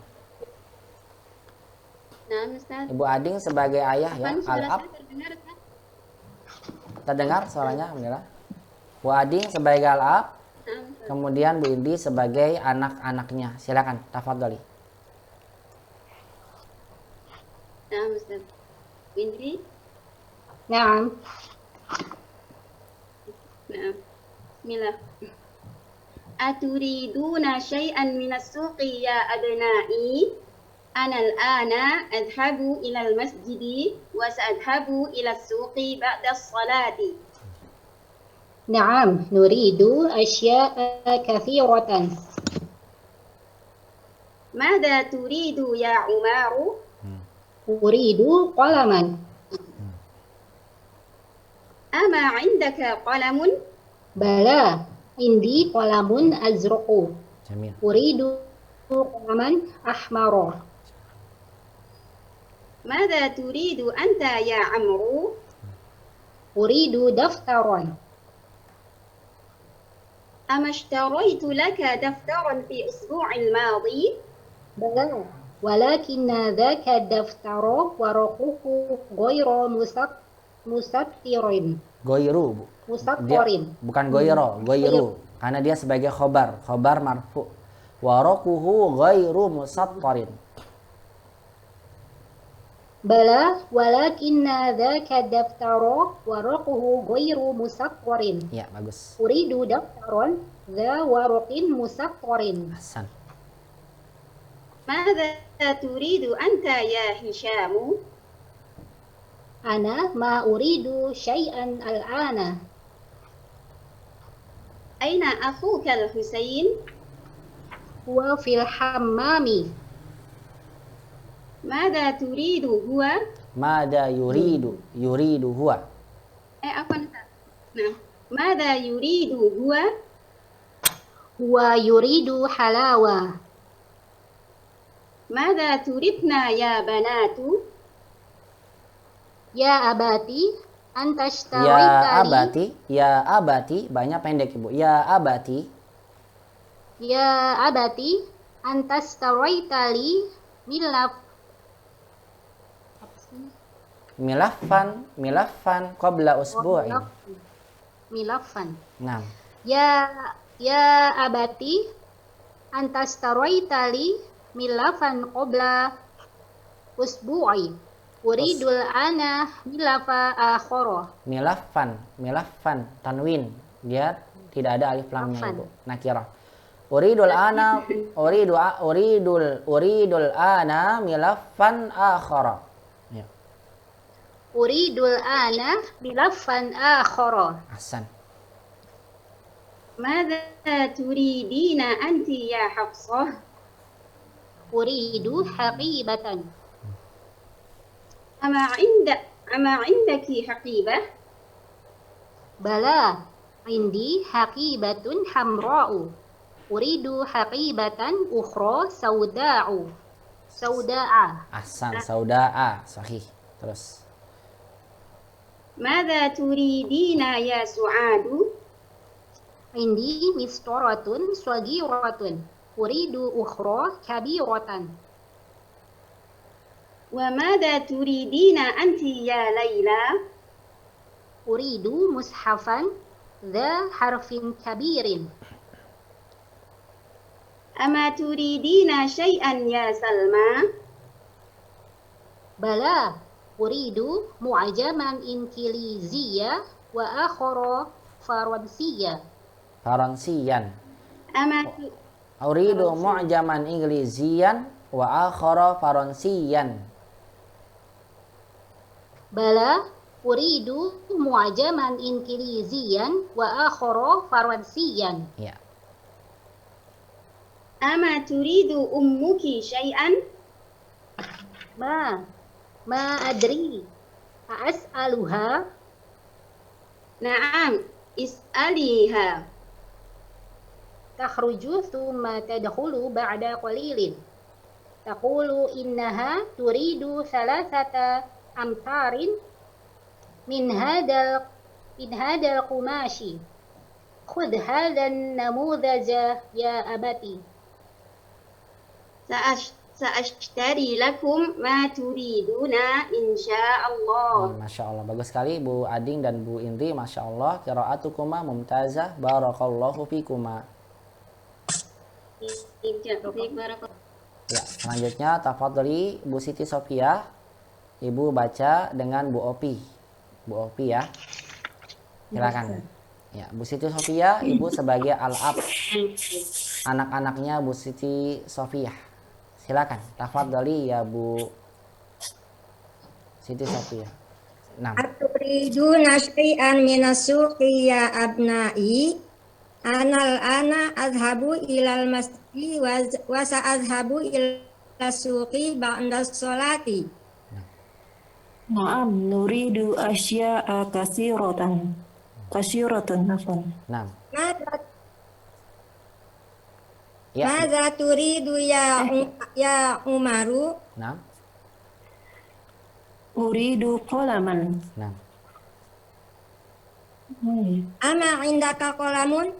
Nah, Ustaz. Ibu Ading sebagai ayah ya, Suara al-ab. saya terdengar, Ustaz? Terdengar suaranya, alhamdulillah. Bu Ading sebagai al-ab, Nah, Ustaz. kemudian Bu Indri sebagai anak-anaknya. Silakan, tafadholi. Nah, Ustaz. Indri. Naam. Nah. Bismillah. Aturiduna syai'an minas suqi ya abna'i? Ana al-ana adhabu ila al-masjidi wa sa'adhabu ila as-suqi ba'da as-salati. نعم نريد أشياء كثيرة. Mada turidu ya Umaru? أريد قلما. Ama 'indaka qalamun? بلى عندي قلم أزرق. Jamil. أريد قلما أحمر. Mada turidu anta ya Amru? أريد دفترا. Ama ishtaraytu laka daftaran fi usbu'il madi? بلى ولكن ذاك الدفتر ورقه غير مسطر. Goiru, Bu. Dia, مسطر. bukan goiru. Karena dia sebagai khobar marfu. Waraquhu ghairu musattarin. بلى ولكن ذاك الدفتر ورقه غير مسطر. Ya, bagus. أريد دفترا ذا ورق مسطر. Hasan. Mada turidu anta ya Hishamu? أنا ما أريد شيئا الآن. Aina akhuka al-Husayn? هو في الحمام. Mada turidu huwa? Mada yuridu huwa. Afwan, Ustaz. Nah, mada yuridu huwa? هو يريد حلاوة. Mada turidna ya banatu? يا أباتي أنت Ya اشتريت لي. abati, banyak pendek Ibu. Ya abati, يا أبتي أنت اشتريت لي milafan qabla usbu'in. ملفا. Nah, يا أبتي أنت اشتريت لي ملفا قبل أسبوع. أريد الآن ملفا آخر. milafan tanwin. Dia tidak ada alif lamnya Milafan. Ibu. Nakirah. Uridul ana milafan akhara. Ya, أريد الآن ملفا آخر. Hasan. Mada turidina anti ya Hafsah? أريد حقيبة. Ama indaki haqibah? بلى عندي حقيبة حمراء. أريد حقيبة أخرى سوداء. Hasan, sauda'a. Sahih. Terus. Mada turidina ya Su'adu? عندي مسطرة صغيرة. أريد أخرى كبيرة. Wa mada turidina anti ya Laila? أريد مصحفا ذا حرف كبير. Ama turidina syai'an ya Salma? بلى أريد معجما إنجليزيا وآخر فرنسيا. Faransiyan. Ama Uridu mu'jaman Inggrizian wa akhara Faransiyan. بلى أريد معجما إنجليزيا وآخر فرنسيا. Ya. ama turidu ummuki syai'an? ما أدري. As'aluha Naam, is'aliha. takhruju thumma tadkhulu ba'da qalilin. Taqulu innaha turidu salasata amtarin min hadal qumashi. Khudh hadhan namudhaja ya abati. Sa'ashtari lakum ma turiduna insyaallah. Masya Allah, bagus sekali Bu Ading dan Bu Indri, Masya Allah, qiraatukuma mumtazah, barakallahu fikuma. Ya, selanjutnya tafadhali Bu Siti Sofia, Ibu baca dengan Bu Opi. Bu Opi ya, silakan. Ya, Bu Siti Sofia, Ibu sebagai al-ab, anak-anaknya Bu Siti Sofia. Silakan, tafadhali ya Bu Siti Sofia. Nah, Aturiduna syai'an minasuqi ya abnai. Ana azhabu ilal masjid wa sa'azhabu ila suqi ba'da sholati. Na'am, nuridu asya'a kasiratan. Afwan. nah, Madza ya, madza turidu ya Umaru? nah, Uridu qalaman. nah. Ama indaka qalamun?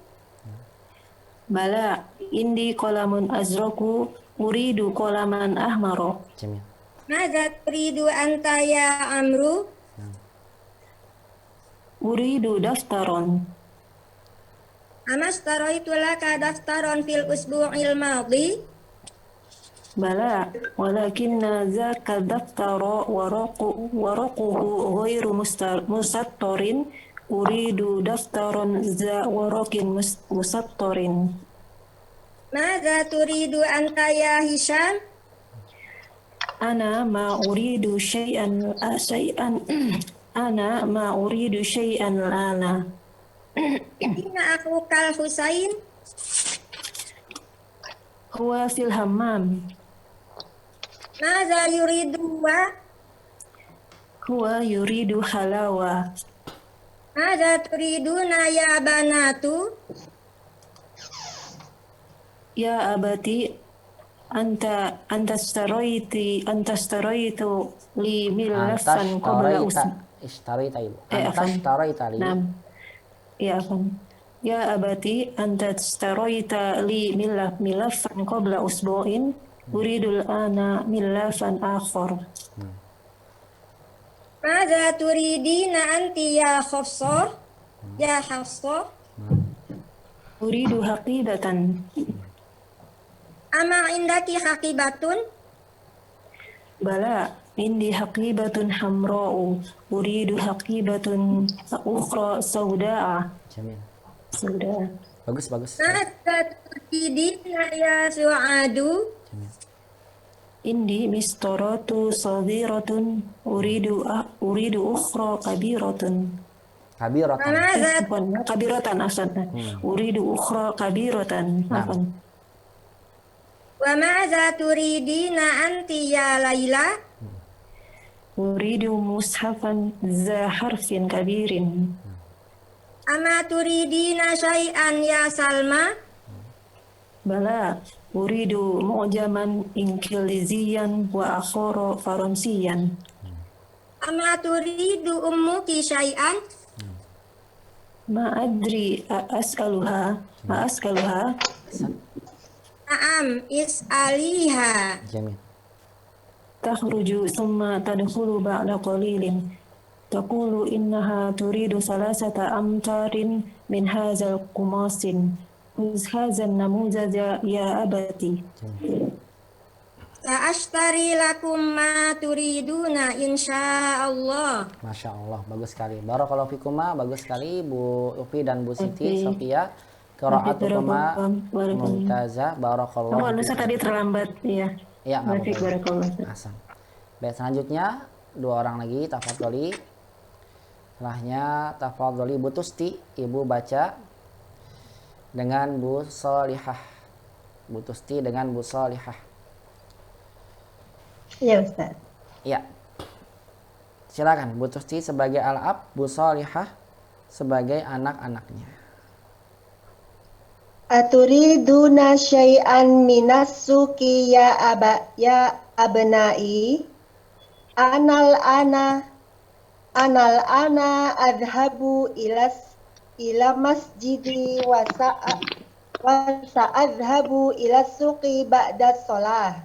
Bala, indi qalamun azraku. Uridu qalaman ahmaro. Jamil. Madza turidu anta ya Amru? Uridu daftaron. Amastaraitu laka daftaron fil usbu'il madhi? Bala, walakinna zaka daftara waraquhu ghairu musattarin. Uridu daftaron za warakin musattarin. Madza turidu anta ya Hisham? Ana ma uridu syai'an Ana ma uridu syai'an lana. Inna aku kal Husain? Huwa fil hammam. Madza yuridu wa? Huwa yuridu halawa. Madza turiduna ya banatu? Ya abati anta staraitu li milafan qabla Istaraita Ibu. afwan. Istaraita li. Nam. Ya afwan. Ya abati anta staraita li milafan qabla usbu'in. Uridul ana milafan akhar. Madza turidina anti ya Hafsah? Ya Hafsah? Uridu haqibatan. Ama indaki haqibatun? Bala, indi haqibatun hamra'u. Uridu haqibatun ukhra sauda'a. Jamil. Sauda'a. Bagus, bagus. Madza turidina ya Su'adu? Jamil. Indi mistaratu saghiratun. Uridu ukhra kabiratun. Kabiratan. Madza Afwan, kabiratan afwan. Uridu ukhra kabiratan. Afwan. wa madza turidina anti ya Laila? Uridu mushafan za harfin kabirin. Ama turidina syai'an ya Salma? Bala, uridu mu'jaman ingkiliziyan wa akhara faransiyan. Ama turidu ummuki syai'an? Ma adri as'aluha. Naam, is'aliha. Jamil. Takhruju thumma tadkhulu ba'da qalilin. Taqulu innaha turidu salasata amtarin min hadzal qumasin. Khudh hadzal namuzaja ya abati. Sa'ashtari lakum ma turiduna insyaallah. Masya Allah, bagus sekali. Barakallahu fikuma, bagus sekali Bu Upi dan Bu Siti Oke. Sofia. Qiraatukuma mumtazah, barakallahu Oh, Nusa tadi terlambat ya. Ya, nggak Baik, apa-apa. barakallah. Hasan. Baik, selanjutnya dua orang lagi, tafadholi. Setelahnya tafadholi Bu Tusti, Ibu baca dengan Bu Solihah. Bu Tusti dengan Bu Solihah. Ya Ustaz. Ya. silakan Bu Tusti sebagai al-ab, Bu Sholihah sebagai anak-anaknya. Aturiduna syai'an minas suki ya abnai anal ana adhabu ila masjidi wa sa'adhabu ila suqi ba'da sholah.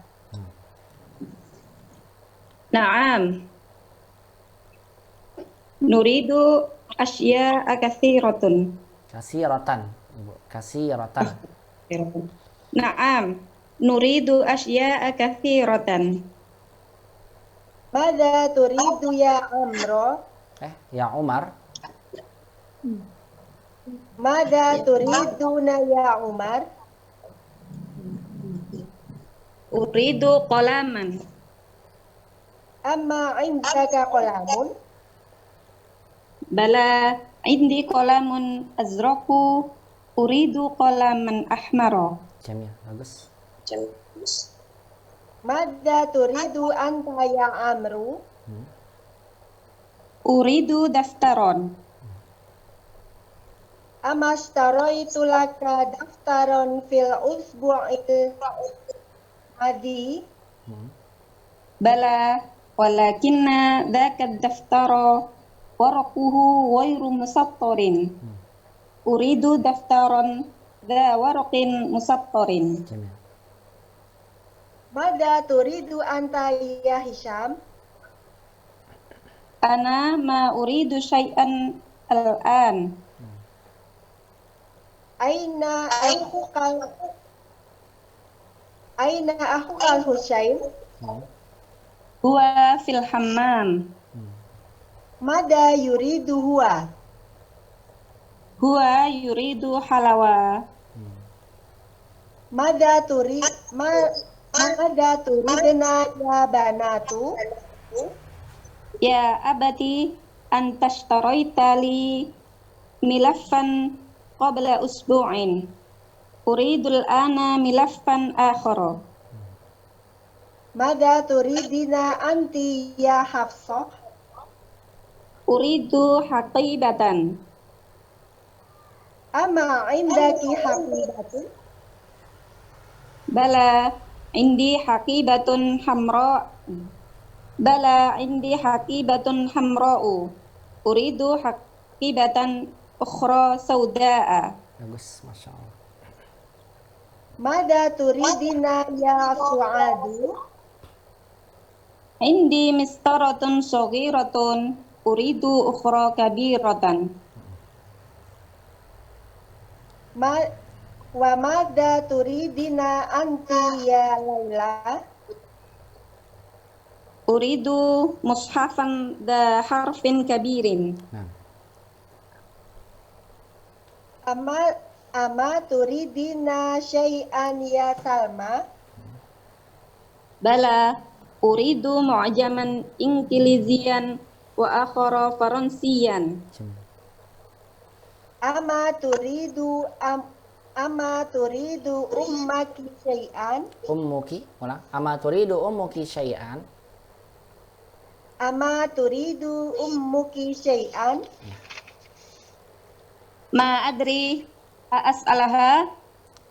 Na'am. Nuridu asya'a katsiratun. Kasiratan, Ibu. Kasiratan. Na'am. Nuridu asya'a katsiratan. Mada turidu ya Amro? Ya Umar. Mada turiduna ya Umar? Uridu qalaman. Amma indaka qalamun? Bala indi qalamun azraku. Uridu qalaman ahmara. Jamil, bagus. Mada turidu anta ya Amru? Uridu daftaron. Amashtaraitu laka daftaron fil usbu'il madi? Bala walakinna dzaka daftara warquhu ghairu musattarin. Uridu daftaron dza warqin musattarin. Jamil. Mada turidu anta ya Hisham? Ana ma uridu syai'an al-an. Aina akhukal Husain? Huwa fil hammam. Mada yuridu huwa? Huwa yuridu halawa. Mada turidna ya banatu? Ya abati antashtarayta li milafan qabla usbu'in. Uridul ana milafan akhara. Mada turidina anti ya Hafsah? Uridu haqibatan. Ama indaki haqibatun? Bala indi haqibatun hamra. Bala indi haqibatun hamra'u. Uridu haqibatan ukhra sauda'a. Bagus, Masya Allah. Mada turidina ya Su'adu? Indi mistaratun saghiratun. Uridu ukhra kabiratan. Wa mada turidina anti ya Laila? Uridu mushafan da harfin kabirin. Nah, Ama turidina syai'an ya Salma? Bala uridu mu'jaman ingkilizian wa akhara faransiyan. Jamil. Ama turidu ummaki syai'an? Ummuki, ulang. Ama turidu ummuki syai'an? Ama turidu ummuki syai'an? Ma adri as'alaha.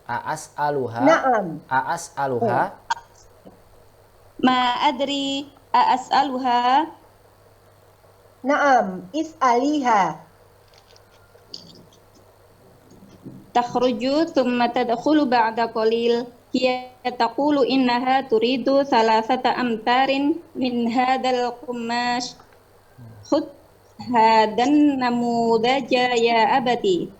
A'as'aluha. Na'am. A'as'aluha. Ma adri as'aluha. Na'am, is'aliha. Takhruju thumma tadkhulu ba'da qalil. Hiya taqulu innaha turidu thalathata amtarin min hadzal qumash. Khudh hadan namudaja ya abati.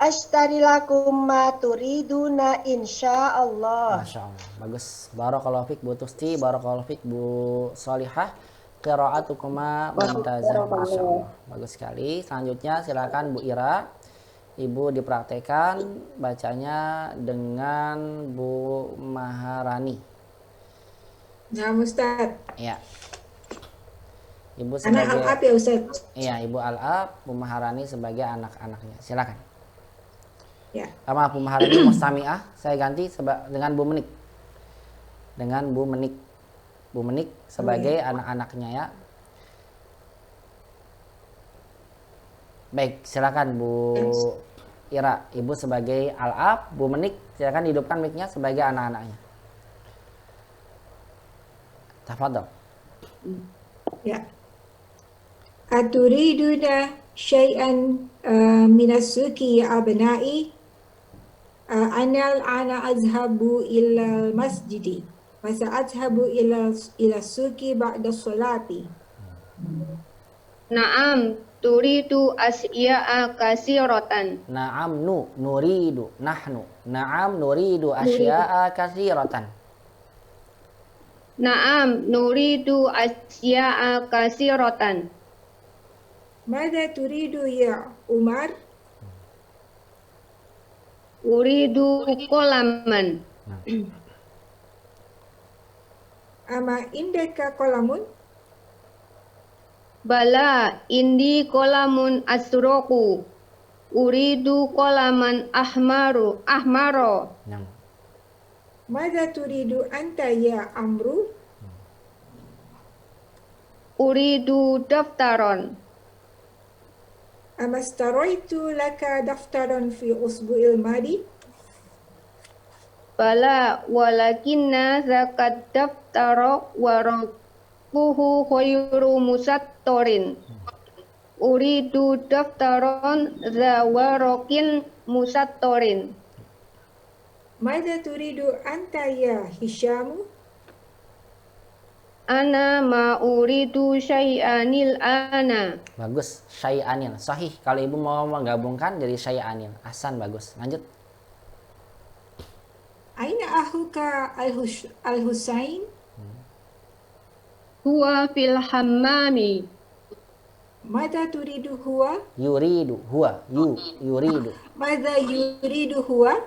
Ashtari lakum ma turiduna insyaallah. Masya Allah. Bagus. Barakallahu fik Bu Tusti, barakallahu fik Bu Sholihah. Qira'atukuma mumtazah. Masya Allah. Bagus sekali. Selanjutnya silakan Bu Ira. Ibu dipraktekkan bacanya dengan Bu Maharani. Ya Ustaz. Ya. Ibu Anak sebagai al-ab ya Ustaz. Iya, Ibu Al-Ab, Bu Maharani sebagai anak-anaknya. Silakan. Ya. Sama Bu Maharani Mustami'ah, saya ganti dengan Bu Menik. Dengan Bu Menik. Bu Menik sebagai anak-anaknya ya. Baik, silakan Bu Ira, Ibu sebagai al-ab, Bu Menik silakan hidupkan mic-nya sebagai anak-anaknya. Tafadhol. Ya. Aturiduna syai'an minas suki ya abna'i anal ana azhabu ila masjidi wa sa'adhabu ila suki ba'da sholati. Naam, turidu asya'a kasiratan. Na'am nuridu nahnu. Na'am nuridu asya'a katsiratan. Naam, nuridu asya'a kasiratan. Mada turidu ya Umar? Uridu qalaman. Ama indaka qalamun? Bala, indi qalamun asroku. Uridu qalaman ahmaro. Nah, Mada turidu anta ya Amru? Uridu daftaron. Ama staraitu laka daftaran fi usbu'il madi? Bala, walakinna zakat daftaro warakuhu khairu musattorin. Uridu daftaron za warokin musattorin. Mada turidu anta ya Hishamu? Ana ma uridu syai'anil ana. bagus. Syai'anil. Sahih. Kalau Ibu mau menggabungkan jadi syai'anil. Ahsan, bagus. Lanjut. Aina ahuka al-Husain? Huwa fil hammami. Mada turidu huwa? Yuridu huwa yuridu. Mada yuridu huwa?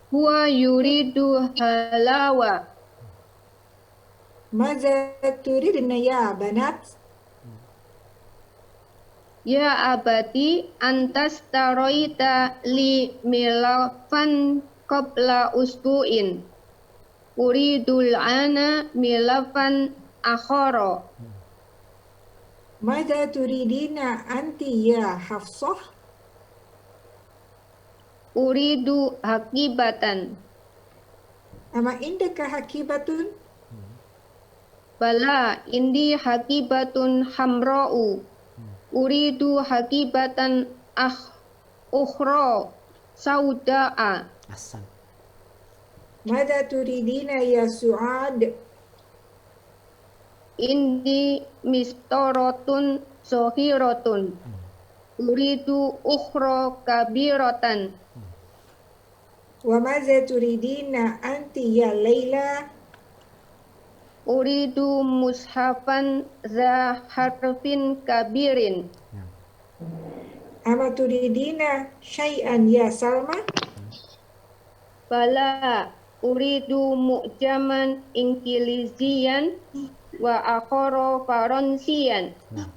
Huwa yuridu halawa. Mada turidna ya banat? Ya abati antas taroita li milafan qabla usbu'in. Uridul ana milafan akhara. Mada turidina anti ya Hafsah? Uridu hakibatan. Ama indaka hakibatun? Bala, indi hakibatun hamra'u. Uridu hakibatan ukhra sauda'a. Ahsan. Mada turidina ya Su'ad? Indi mistorotun sohirotun. Uridu ukhra kabiratan. Wa maza turidina anti ya Laila? Uridu mushafan za harfin kabirin. Ama turidina syai'an ya Salma? Bala, uridu mu'jaman ingkilizian wa akhara faransian. Nah,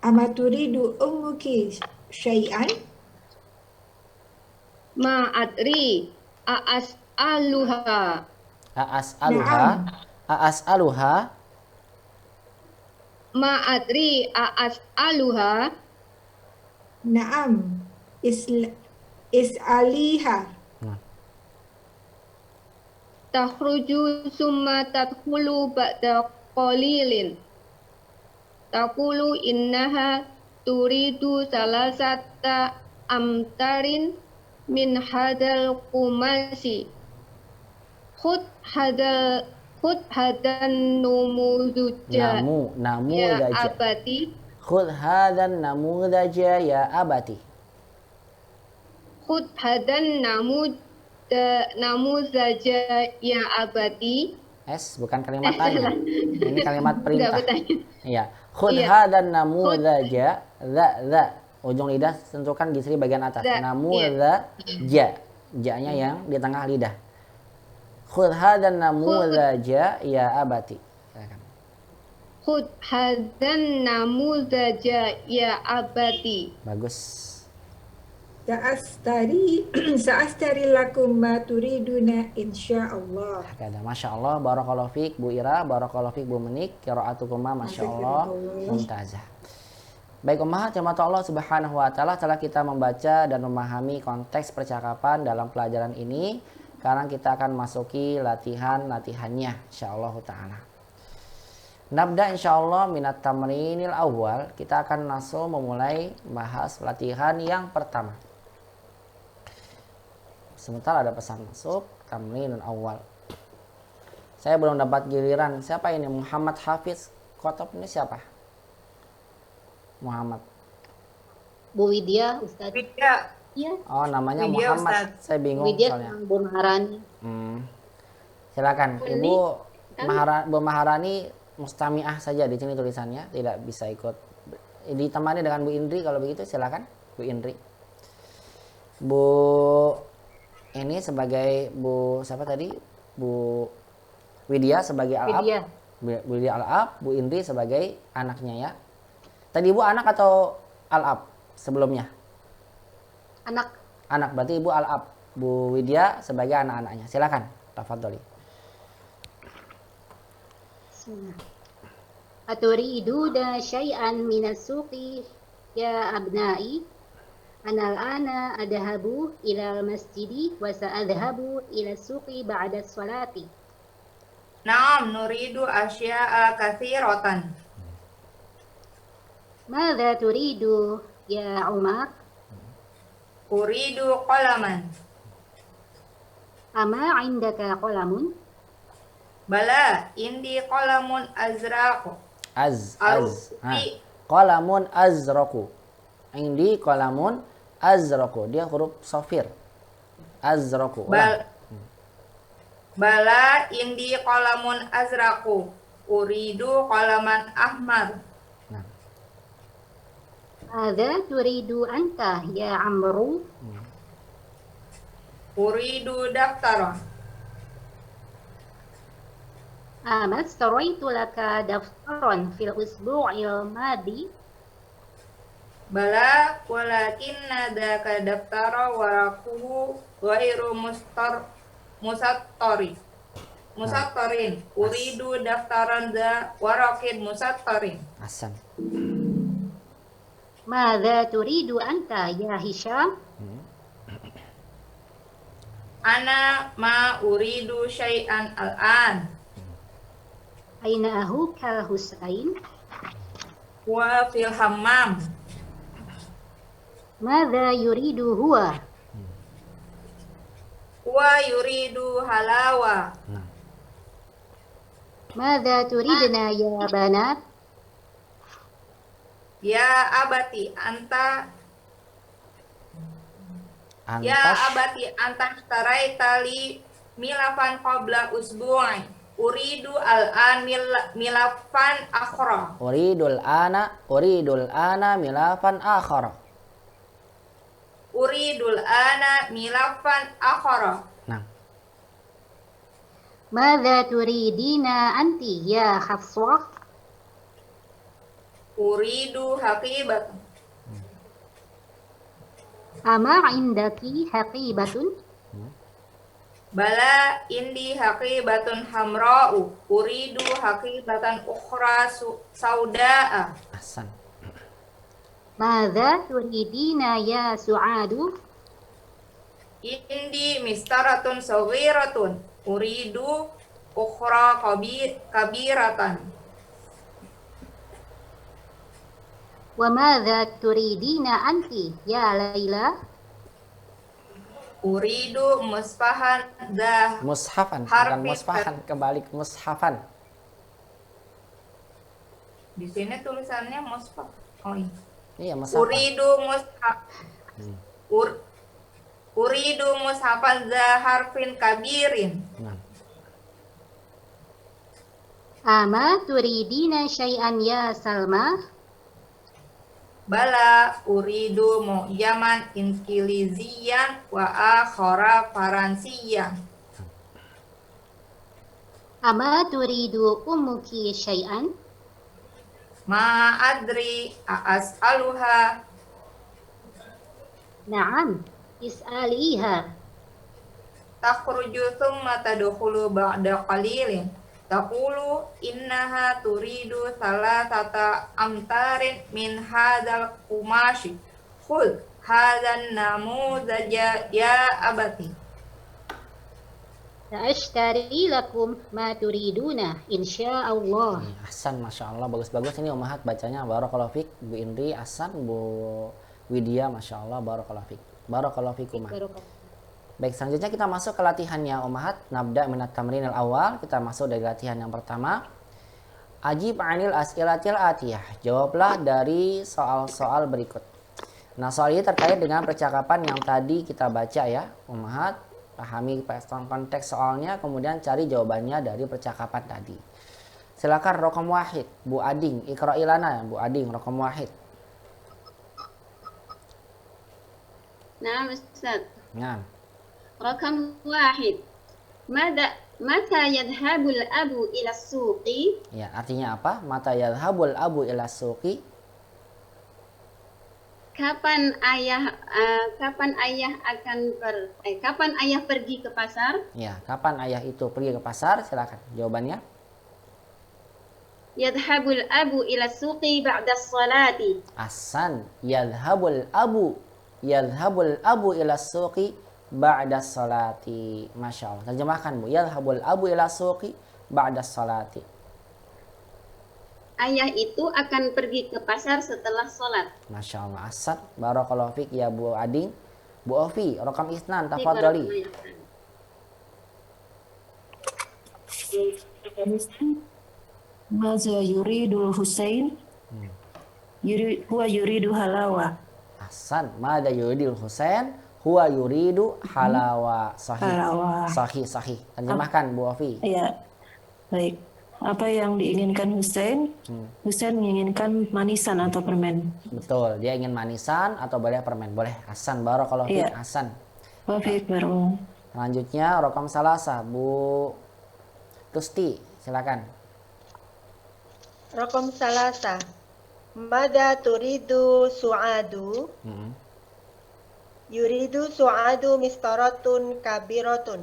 Ama turidu ummuki syai'an? Ma adri a'as'aluha. A'as'aluha. Ma adri a'as'aluha. Naam. Is'aliha. Takhruju summa tadkhulu ba'da qalilin. Taqulu innaha turidu salasata amtarin min hadal qumasi. Khud hadan numuduja Namu ya daja. abati. Khudh hadan namudaja ya abati. Khud hadan namudaja ya abati. Bukan kalimat tanya. Ini kalimat perintah. Enggak bertanya. Iya. Khudh Iya. hadan namudaja. Za. Ujung lidah tentukan gisri bagian atas. Za, Namudaja. Ja-nya yang di tengah lidah. Khudh hadan namudaja ya abati. Silakan. Khud hadan namudaja ya abati. Bagus. Sa'astari lakum ma turiduna insyaallah. Hakada, Masya Allah, Barakallahu Fik Bu Ira, Barakallahu Fik Bu Menik, Qiraatukuma Masya Allah, Mumtazah. Baik Ummahat yang mata Allah Subhanahu wa taala, setelah kita membaca dan memahami konteks percakapan dalam pelajaran ini, sekarang kita akan masuki latihannya insyaallah taala. Nabda insyaallah minat tamrinil awal, kita akan langsung memulai bahas latihan yang pertama. Sebentar ada pesan masuk, tamrinul awal. Saya belum dapat giliran. Siapa ini? Muhammad Hafiz Kotob ini siapa? Muhammad. Bu Widya, Ustaz. Widya. Iya. Oh, namanya Widya, Muhammad. Ustaz. Saya bingung Widya soalnya. sama Bu Maharani. Silakan. Ini, Bu Maharani mustami'ah saja di sini tulisannya, tidak bisa ikut. Ditemani dengan Bu Indri kalau begitu, silakan Bu Indri. Bu ini sebagai Bu siapa tadi? Bu Widya sebagai Al-Ab. Widya. Bu Widya Al-Ab, Bu Indri sebagai anaknya ya. Tadi Ibu anak atau Al-Ab sebelumnya? Anak. Anak, berarti Ibu Al-Ab. Bu Widya sebagai anak-anaknya. Silakan, tafadholi. Bismillah. Aturiduna syai'an minas suqi ya abna'i? Ana al-ana adhabu ila al-masjidi wa sa'adhabu ila suqi ba'da as-salati. Naam, nuridu asya'a katsiratan. Madza turidu ya Umar? Uridu qalaman. Ama 'indaka qalamun? Bala, indi qalamun azraq. Qalamun azraku. Indi qalamun azraku. Dia huruf sofir. Azraku. Bala, indi qalamun azraqu. Uridu qalaman ahmar. Madza turidu anta ya Amru? Uridu daftara. Mastaraitu laka daftaran fil usbu'il madi? Bala, walakinna daka daftara waraquhu ghairu musattarin. Uridu daftaran za waraqin musattarin. Hasan. Madza turidu anta ya Hisham? Ana ma uridu syai'an al-an. Aina ahuka Husain? Wa fil hammam. Madza yuridu huwa? Wa yuridu halawa. Madza turidna ya banat? Ya abati anta staraita li milafan qabla usbu'in. Uridu al-an milafan akhra. Uridul ana milafan akhara. Uridul ana milafan akhara. Nah, Madza turidina anti ya Hafsah? Uridu haqibatan. Ama indaki haqibatun? Bala indi haqibatun hamra'u. Uridu haqibatan ukhra sauda'a. Hasan. Madza turidina ya Su'adu? Indi mistaratun saghiratun. Uridu ukhra kabiratan. Wa madza turidina anti ya Laila? Uridu mushafan dah Mushafan, bukan harfi musfahan, kembali ke mushafan. Di sini tulisannya mushaf. Oh iya. Iya, mushafan. Uridu mushafan dah harfin kabirin. Nah, Ama turidina syai'an ya Salma? Bala uridu mu'jaman inkiliziyan wa akhara faransiyan. Ama turidu ummuki syai'an? Ma adri as'aluha Naam, is'aliha. takhruju thumma tadkhulu ba'da qalilin taqulu innaha turidu salasata amtarin min hadzal qumashi khudh hadzal namuzaja ya abati. Sa'ashtari lakum ma turiduna insyaallah. Ahsan, Masya Allah, bagus-bagus ini Ummahat bacanya. Barakallahu fik, Bu Indri, Ahsan, Bu Widya, Masya Allah, barakallahu fik. Barakallahu fik, Ummah. Baik, selanjutnya kita masuk ke latihannya Ummahat. Nabda minat tamrinil awal. Kita masuk dari latihan yang pertama. Ajib anil as'ilatil atiyah. Jawablah dari soal-soal berikut. Nah, soal ini terkait dengan percakapan yang tadi kita baca ya Ummahat. Pahami konteks soalnya, kemudian cari jawabannya dari percakapan tadi. Silakan rokam wahid, Bu Ading, Iqra ilana, Bu Ading, rokam wahid. Nah, Ustaz. Nah, Rakam wahid. Mata yadhabul abu ila suqi? ya artinya apa? Mata yadhabul abu ila suqi. Kapan ayah kapan ayah pergi ke pasar? Ya, kapan ayah itu pergi ke pasar? Silakan jawabannya. Yadhabul abu ila suqi ba'da salati. Ahsan, yadhabul abu ila suqi ba'da salati. Masya Allah. Terjemahkan Bu. Yadhabul abu ila suqi ba'da salati. Ayah itu akan pergi ke pasar setelah sholat. Masya Allah. Ahsan. Barakallahu fik ya Bu Ading. Bu Ofi, rokam isnan, tafadhali. Maza yuridul Husain? Huwa yuridu halawa. Ahsan. Mada yuridul Husain? Huwa yuridu halawa. Sahih. Halawa. Sahih. Terjemahkan Bu Ofi. Iya, baik. Apa yang diinginkan Husain? Husain menginginkan manisan atau permen. Betul. Dia ingin manisan atau boleh permen? Boleh. Ahsan. Barakallahu fik. Iya. Ahsan. Wafik baru. Selanjutnya rokam salasa, Bu Tusti. Silakan. Raqam salasa. Mada turidu su'adu? Yuridu su'adu mistaratun kabiratun.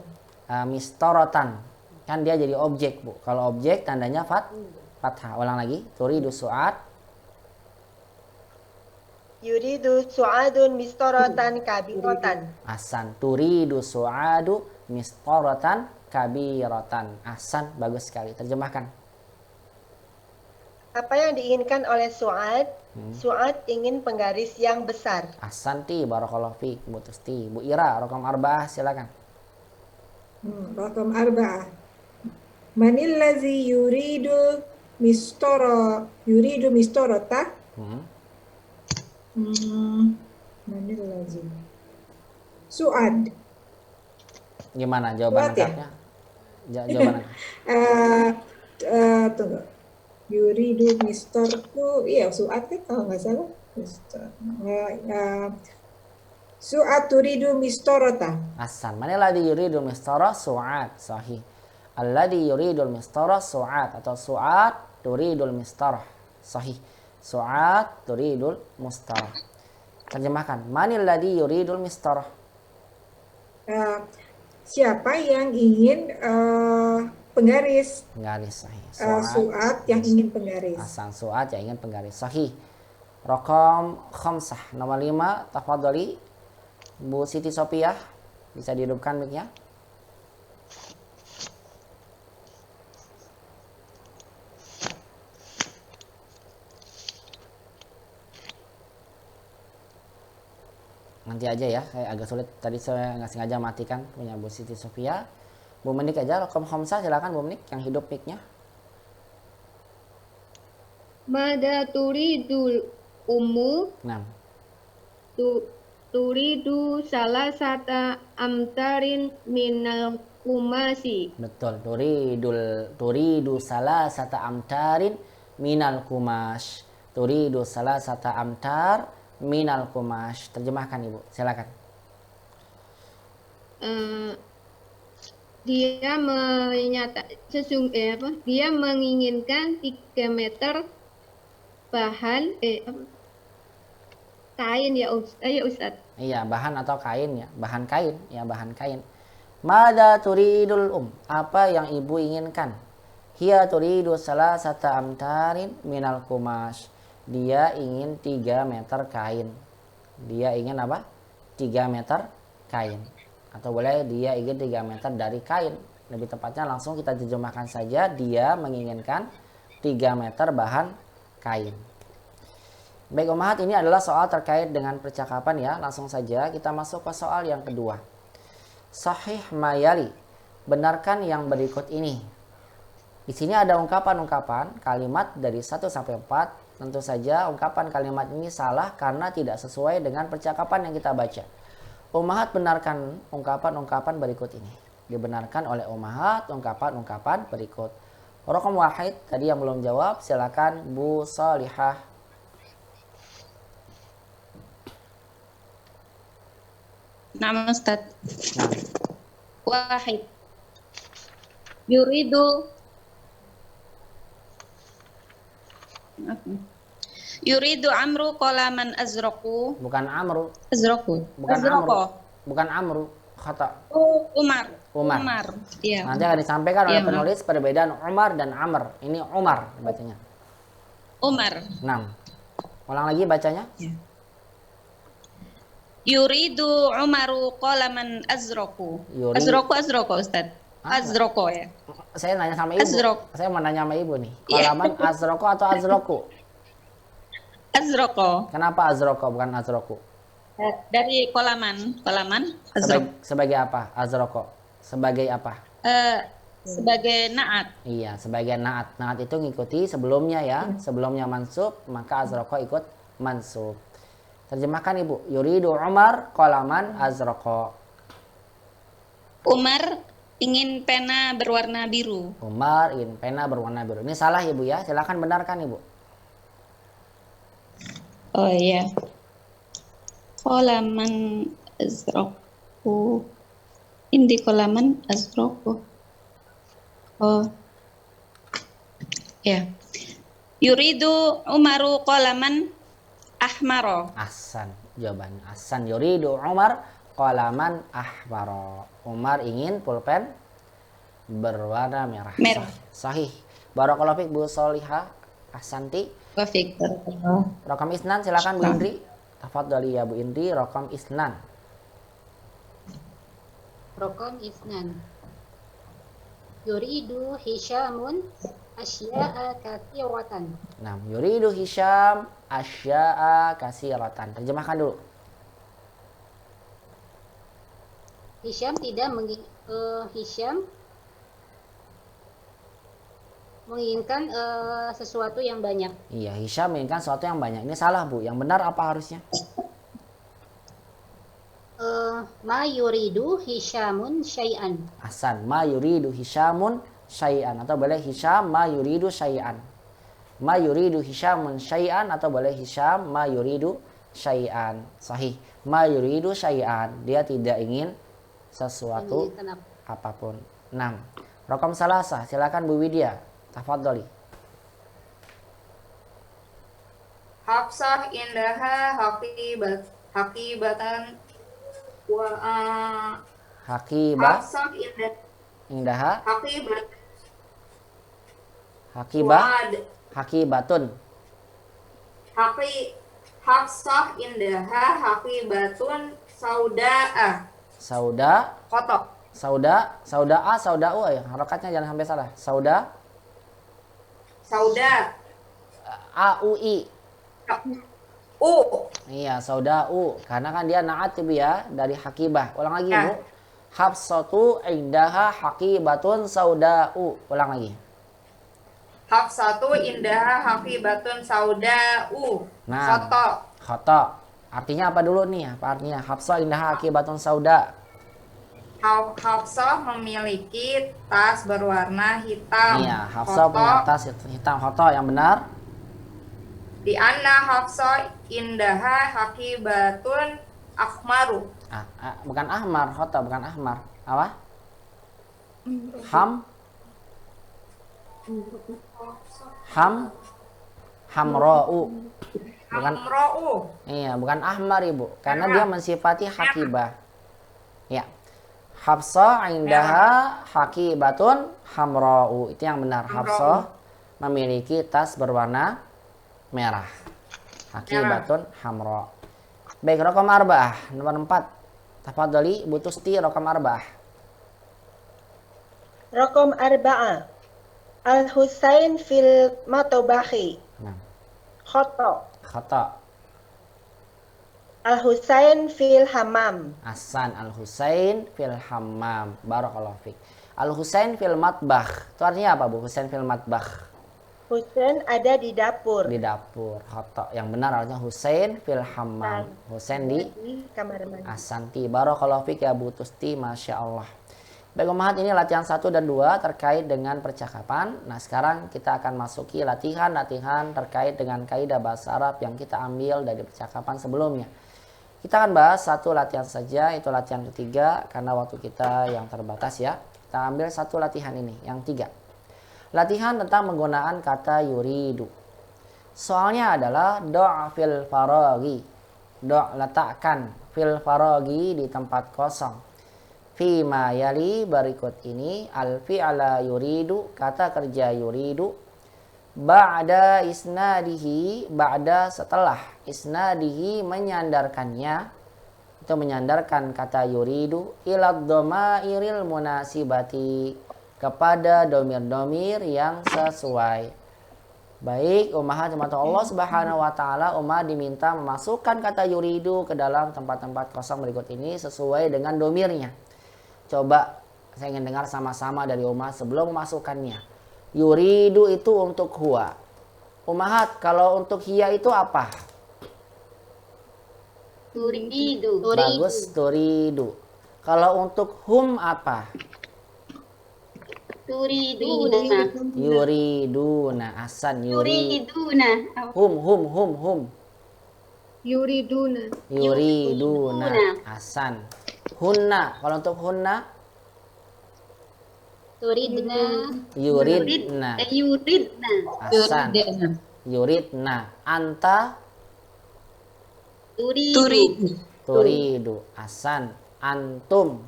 Mistorotan. Kan dia jadi objek, Bu. Kalau objek tandanya fathah. Ulang lagi. Turidu su'ad. Yuridu su'adun mistaratan kabiratan. Ahsan. Turidu su'adu mistorotan kabiratan. Ahsan. Bagus sekali. Terjemahkan. Apa yang diinginkan oleh Su'ad? Su'ad ingin penggaris yang besar. Ahsanti. Barakallahu fiik, Bu Tusti. Bu Ira, rokam arba'ah. Silakan. Rakam arba'ah. Manillazi yuridu mistorota? Manillazi. Su'ad. Gimana jawaban Su'ad ya? lengkapnya? Jawaban Tunggu. Yuridu mistorku, iya Su'ad kan kalau nggak salah. Su'ad turidu mistorota. Ahsan. Manilladzi yuridul mistara? Su'ad. Sahih. Alladzi yuridul mistara su'ad atau su'ad turidul mistarah. Sahih. Su'ad turidul mustarah. Terjemahkan. Manilladzi yuridul mistarah? Siapa yang ingin penggaris? Penggaris. Sahih. Su'ad yang ingin penggaris. Ahsan. Su'ad yang ingin penggaris. Sahih. Rokam khamsah. Nomor 5. Tafadhali. Bu Siti Sopiah. Bisa dihidupkan mic-nya. Nanti aja ya, kayak agak sulit. Tadi saya nggak sengaja matikan punya Bu Siti Sofia. Bu Menik aja, rokam khamsah, silakan Bu Menik yang hidup mic-nya. Mada turidul ummu? Nah. Turidu salasata amtarin minal kumasi. Betul. Turidu salasata amtarin minal kumash. Turidu salasata amtar minal kumash. Terjemahkan Ibu, silakan. Dia menginginkan 3 meter bahan kain ya Ustaz. Iya, bahan atau kain ya, bahan kain ya, bahan kain. Mada turidul apa yang ibu inginkan? Hiya turidu salasata amtarin minal kumash. Dia ingin 3 meter kain. Dia ingin apa? 3 meter kain. Atau boleh dia ingin 3 meter dari kain. Lebih tepatnya langsung kita terjemahkan saja, dia menginginkan 3 meter bahan kain. Baik Ummahat, ini adalah soal terkait dengan percakapan ya. Langsung saja kita masuk ke soal yang kedua. Sahih mayali. Benarkan yang berikut ini. Di sini ada ungkapan-ungkapan kalimat dari 1 sampai 4. Tentu saja ungkapan kalimat ini salah karena tidak sesuai dengan percakapan yang kita baca. Ummahat benarkan ungkapan-ungkapan berikut ini. Dibenarkan oleh Ummahat ungkapan-ungkapan berikut. Raqam wahid tadi yang belum jawab, silakan Bu Salihah. Nama Ustaz. Nah, Wahid. Yuridu Amru qalaman azraqu. bukan Amru. Azraqu. Bukan Amru. Bukan Amru. Kata Umar. Umar. Iya. Nanti akan disampaikan oleh Iya, penulis perbedaan Umar dan Amr. Ini Umar bacanya. Umar. 6. Ulang lagi bacanya. Yuridu Umaru qalaman azraqu. Azraqu Ustaz. Azraqu ya. Saya nanya sama ibu. Saya mau nanya sama ibu nih. Qalaman azraqu atau azraqu? Azraqu. Kenapa azraqu bukan azraqu? Dari qalaman azraqu. Sebagai apa? Azraqu. Sebagai apa? Sebagai naat. Iya, sebagai naat. Naat itu ngikuti sebelumnya ya. Sebelumnya mansub, maka azraqu ikut mansub. Terjemahkan Ibu. Yuridu Umar qalaman azraqu. Umar ingin pena berwarna biru. Umar ingin pena berwarna biru. Ini salah Ibu ya. Silakan benarkan Ibu. Oh iya. Qalaman azraqu. Indi qalaman azraqu. Oh. Ya. Yuridu Umaru qalaman ahmaro. Ahsan. Jawabannya ahsan. Yuridu Umar qalaman ahmaro. Umar ingin pulpen berwarna merah. Sahih. Barakallahu fiik Bu Salihah. Ahsanti. Wafik. Raqam isnan silakan Bu Indri. Tafadhali ya Bu Indri, raqam isnan. Raqam isnan. Yuridu Hisyamun asya'a katsiratan. Nah, yuridu Hisyam asya'a katsiratan. Terjemahkan dulu. Hisyam menginginkan sesuatu yang banyak. Iya, Hisyam menginginkan sesuatu yang banyak. Ini salah Bu. Yang benar apa harusnya? Ma yuridu Hisyamun syai'an. Ahsan. Ma yuridu Hisyamun syai'an. Atau boleh Hisyam ma yuridu syai'an. Ma yuridu Hisyamun syai'an. Atau boleh Hisyam ma yuridu syai'an. Sahih. Ma yuridu syai'an. Dia tidak ingin sesuatu apapun. 6. Raqam salasah. Silakan Bu Widya. Tafadhali. Hafsah indaha hakibatan wa Hakibah. Hafsah Indaha. Hakibah. Hakibatun. Hafsah indaha hakibatun sauda'a. Sauda. Kotok. Sauda'u ya. Harokatnya jangan sampai salah. Sauda. A-U-I. Iya, sauda'u. Karena kan dia naat Ibu ya, dari hakibah. Ulang lagi Bu. Hafsatu indaha hakibatun sauda'u. Ulang lagi. Hafsatu indaha hakibatun sauda'u. Nah, khoto. Artinya apa dulu nih? Apa artinya? Hafsah indaha hakibatun sauda. Hafsah memiliki tas berwarna hitam. Iya, Hafsah punya tas hitam. Khoto yang benar. Di anna Hafsah indaha hakibatun ahmaru. Bukan ahmar, khoto bukan ahmar. Apa? Hamra'u. bukan Hamra'u. iya, bukan ahmar Ibu, karena dia mensifati hakibah. Ya. Hafsah indaha hakibatun hamra'u. Itu yang benar. Hafsah memiliki tas berwarna merah. Hakibatun hamra. Baik, raqam arba'ah nomor 4. Tafadhali Bu Tusti, raqam arba'ah. Raqam arba'ah. Al-Husain fil matobahi. Nah, Khata. khata. Al-Husain fil hamam. Ahsan. Al-Husain fil hammam. Barakallahu fiik. Al-Husain fil matbakh. Itu artinya apa, Bu? Husain fil matbakh. Husain ada di dapur. Di dapur. Khata. Yang benar artinya Husain fil hammam. Husain di kamar mandi. Ahsanti. Barakallahu fiik ya Bu Tusti, Masya Allah. Baik Ummahat, ini latihan 1 dan 2 terkait dengan percakapan. Nah, sekarang kita akan masuki latihan-latihan terkait dengan kaidah bahasa Arab yang kita ambil dari percakapan sebelumnya. Kita akan bahas satu latihan saja, itu latihan ketiga, karena waktu kita yang terbatas ya. Kita ambil satu latihan ini, yang 3. Latihan tentang penggunaan kata yuridu. Soalnya adalah do' fil faragi. Do' letakkan fil faragi di tempat kosong. Fima yali berikut ini al fi'ala yuridu, kata kerja yuridu, ba'da isnadihi, ba'da setelah isnadihi menyandarkannya, itu menyandarkan kata yuridu ilad dhamairil munasibati, kepada domir-domir yang sesuai. Baik ummahat jemaah Allah Subhanahu wa taala, umat diminta memasukkan kata yuridu ke dalam tempat-tempat kosong berikut ini sesuai dengan domirnya. Coba saya ingin dengar sama-sama dari umat sebelum memasukkannya. Yuridu itu untuk huwa. Ummahat, kalau untuk hiya itu apa? Turidu. Bagus, turidu. Kalau untuk hum apa? Turiduna. Yuriduna. Ahsan, Yuriduna. hum. Yuriduna. Yuriduna. Ahsan. Hunna, kalau untuk hunna? Turidna. Yuridna. Yuridna. Ahsan. Yuridna. Anta? Turidu. Turidu. Ahsan. Antum?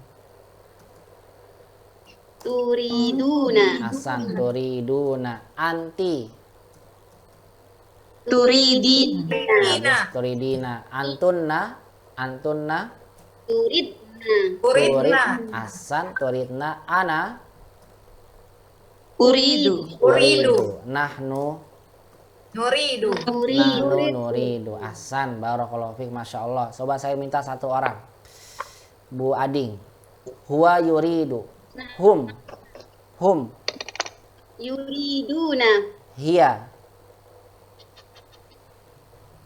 Turiduna. Ahsan. Turiduna. Anti? Turidina. Bagus, turidina. Antunna? Antunna? Turidna. Uridna. Ahsan. Turidna. Ana? Uridu. Uridu. Nahnu? Nuridu. Nahnu nuridu. Ahsan. Barakallahu fiik, Masya Allah. Coba saya minta satu orang. Bu Ading. Huwa yuridu. Hum. Yuriduna. Hiya.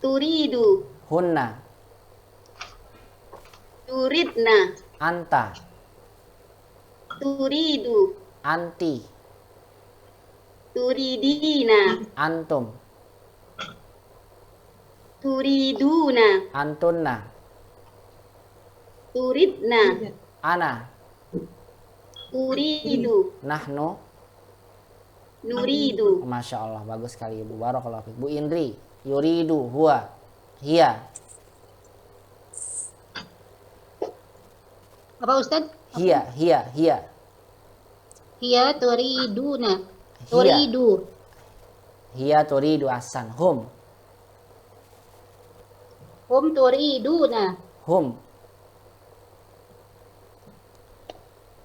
Turidu. Hunna. Turidna. Anta. Turidu. Anti. Turidina. Antum. Turiduna. Antunna. Turidna. Ana. Uridu. Nahnu. Nuridu. Masya Allah, bagus sekali Ibu. Barakallahu fiik. Bu Indri. Yuridu. Huwa. Hiya. Apa Ustaz? Hiya. Hiya turiduna. Turidu. Hiya turidu. Ahsan. Hum. Hum turiduna. Hum.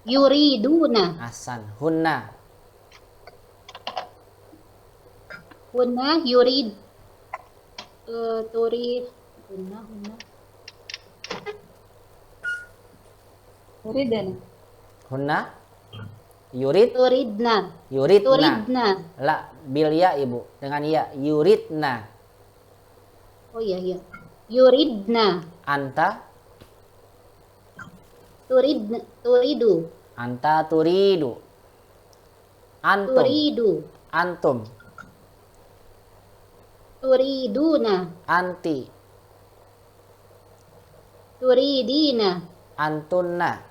Yuriduna. Ahsan. Hunna. Hunna yurid. Turid. Hunna. Hunna. Yurid. Turidna. Yuridna. La. Bil ya Ibu. Dengan ya. Yuridna. Oh iya. Yuridna. Anta. Turidu. Anta turidu. Antum. Turidu. Antum. Turiduna. Anti. Turidina. Antunna.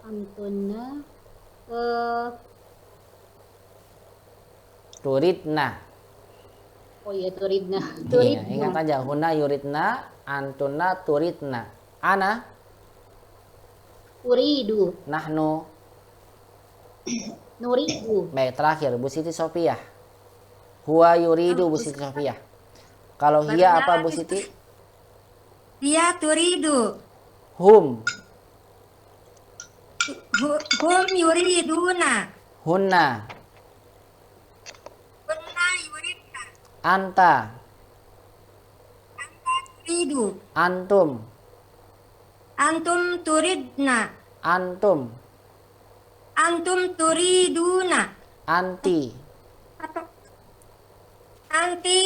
Antunna. Turidna. Oh ya, turidna. Iya, ingat aja. Hunna yuridna, antunna turidna. Ana Uridu. nahnu. Nuridu. Baik, terakhir Bu Siti Sofiyah. Huwa yuridu Bu Siti Sofiyah. Kalau hiya apa Bu Siti? Dia turidu. Hum. Hum yuriduna. Hunna. Kunna yuridna. Anta. Turidu. Antum. Antum turidna. Antum. Antum turiduna. Anti. Anti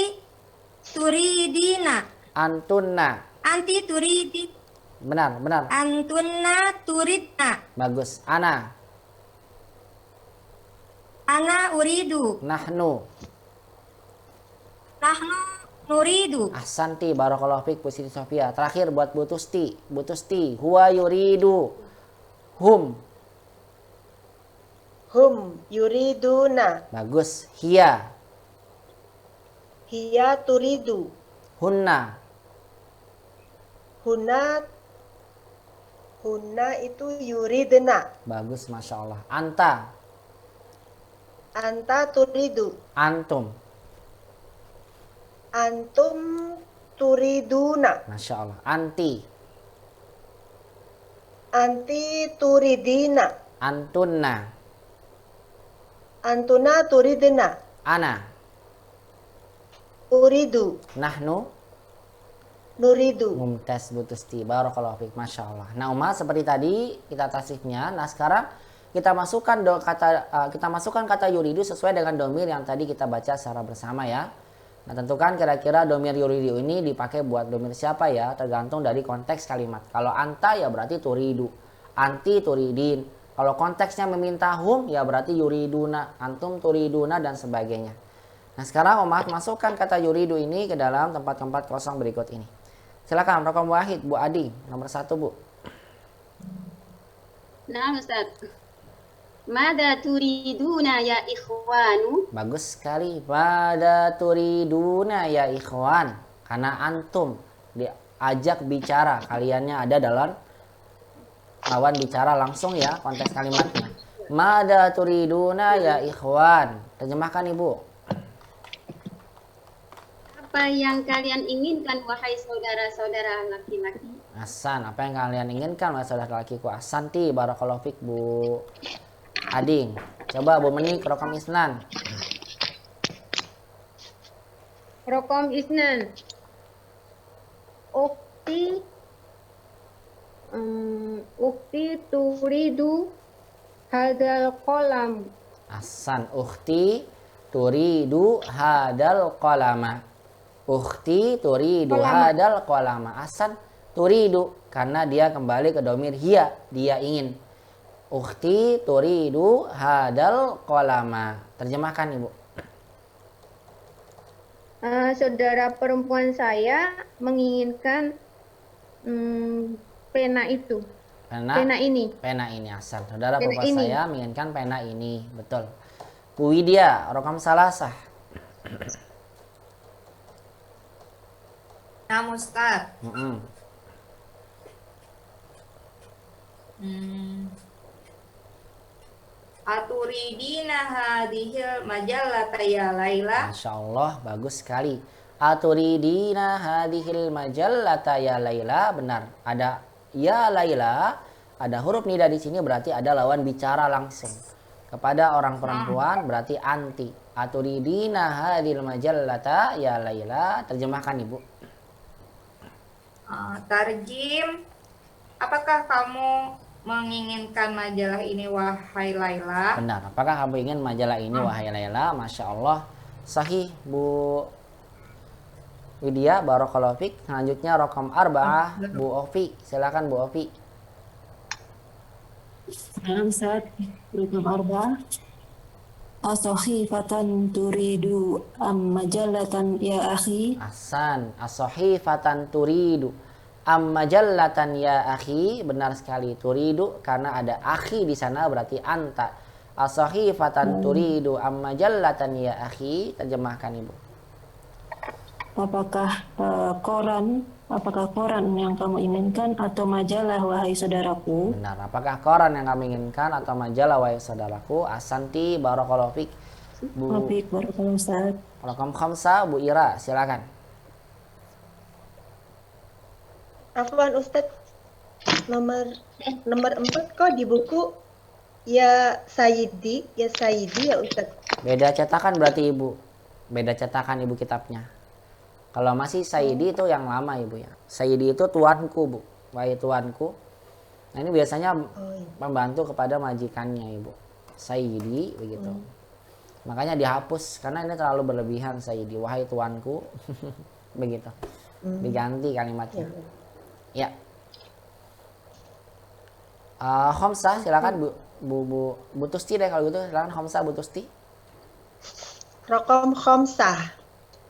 turidina. Antunna. Anti turidi. Benar, benar. Antunna turidna. Bagus. Ana. Ana uridu. Nahnu. Nahnu nuridu. Ahsanti, barakallahu fiik Bu Siti Sofia. Terakhir buat Bu Tusti. Bu Tusti, huwa yuridu. Hum. Hum yuriduna. Bagus. Hiya. Hiya turidu. Hunna. Hunna itu yuridna. Bagus, Masya Allah. Anta. Anta turidu. Antum. Antum turiduna. Masya Allah. Anti. Anti turidina. Antunna. Antuna turidna. Ana. Uridu. Nahnu. Nuridu. Mumtaz Bu Tusti, barakallahu fiik, Masya Allah. Nah Uma, seperti tadi kita tasrifnya. Nah sekarang kita masukkan kata yuridu sesuai dengan domir yang tadi kita baca secara bersama ya. Nah tentukan kira-kira domir yuridu ini dipakai buat domir siapa ya, tergantung dari konteks kalimat. Kalau anta ya berarti turidu, anti turidin. Kalau konteksnya meminta hum ya berarti yuriduna, antum turiduna dan sebagainya. Nah sekarang Umat masukkan kata yuridu ini ke dalam tempat-tempat kosong berikut ini. Silakan Rokom Wahid, Bu Adi, nomor 1 Bu. Nah Ustaz. Mada turiduna ya ikhwanu? Bagus sekali. Mada turiduna ya ikhwan. Karena antum diajak bicara, kaliannya ada dalam lawan bicara langsung ya konteks kalimatnya. Mada turiduna ya ikhwan. Terjemahkan Ibu. Apa yang kalian inginkan wahai saudara-saudara laki-laki? Ahsan, apa yang kalian inginkan wahai saudara lakiku? Ahsanti, barakallahu fiik Bu Ading. Coba Bu Menik, Rokom Isnan. Rokom Isnan. Ukti turidu hadal kolam. Ahsan, ukhti turidu hadal qalama. Ukhti turidu hadal qalama. Ahsan, turidu karena dia kembali ke domir hiya, dia ingin. Ukhti turidu hadal qalama. Terjemahkan Ibu. Saudara perempuan saya menginginkan pena itu. Pena ini. Pena ini, Ahsan. Saudara Pena perempuan ini. saya menginginkan pena ini. Betul. Bu Widya, Rokom Salasah. Nah, Ustaz. Aturidina hadhil majallata ya Laila. Masya Allah, bagus sekali. Aturidina hadhil majallata ya Laila. Benar. Ada ya Laila, ada huruf nida di sini berarti ada lawan bicara langsung. Kepada orang perempuan berarti anti. Aturidina hadhil majallata ya Laila. Terjemahkan Ibu. Tarjim. Apakah kamu menginginkan majalah ini wahai Laila? Benar. Apakah kamu ingin majalah ini wahai Laila? Masya Allah. Sahih Bu Widya, barakallahu fiik. Selanjutnya Rokom Arba'ah, Bu Ofi. Silakan Bu Ofi. Dalam saat Rokom Arba'ah. Asohifatan turidu majalatan ya akhi. Ahsan. Asohifatan turidu majallatan ya akhi. Benar sekali. Turidu karena ada akhi di sana berarti anta. Asohifatan turidu majallatan ya akhi. Terjemahkan Ibu. apakah koran yang kamu inginkan atau majalah, wahai saudaraku? Benar. Apakah koran yang kamu inginkan atau majalah, wahai saudaraku? Asanti, barakallahu fik. Bu Barakallahu Ustaz. Rakam khamsa, Bu Ira, silakan. Afwan Ustadz, nomor 4 kok di buku ya Sayyidi ya Ustadz. Beda cetakan berarti Ibu. Beda cetakan Ibu kitabnya. Kalau masih Sayyidi itu yang lama Ibu ya. Sayyidi itu tuanku Bu. Wahai tuanku. Nah ini biasanya membantu kepada majikannya Ibu. Sayyidi begitu. Makanya dihapus karena ini terlalu berlebihan Sayyidi. Wahai tuanku. Begitu. Diganti kalimatnya. Ya. Khamsah silakan Bu Tusti deh kalau gitu. Silakan Khamsah Bu Tusti. Raqam khamsah.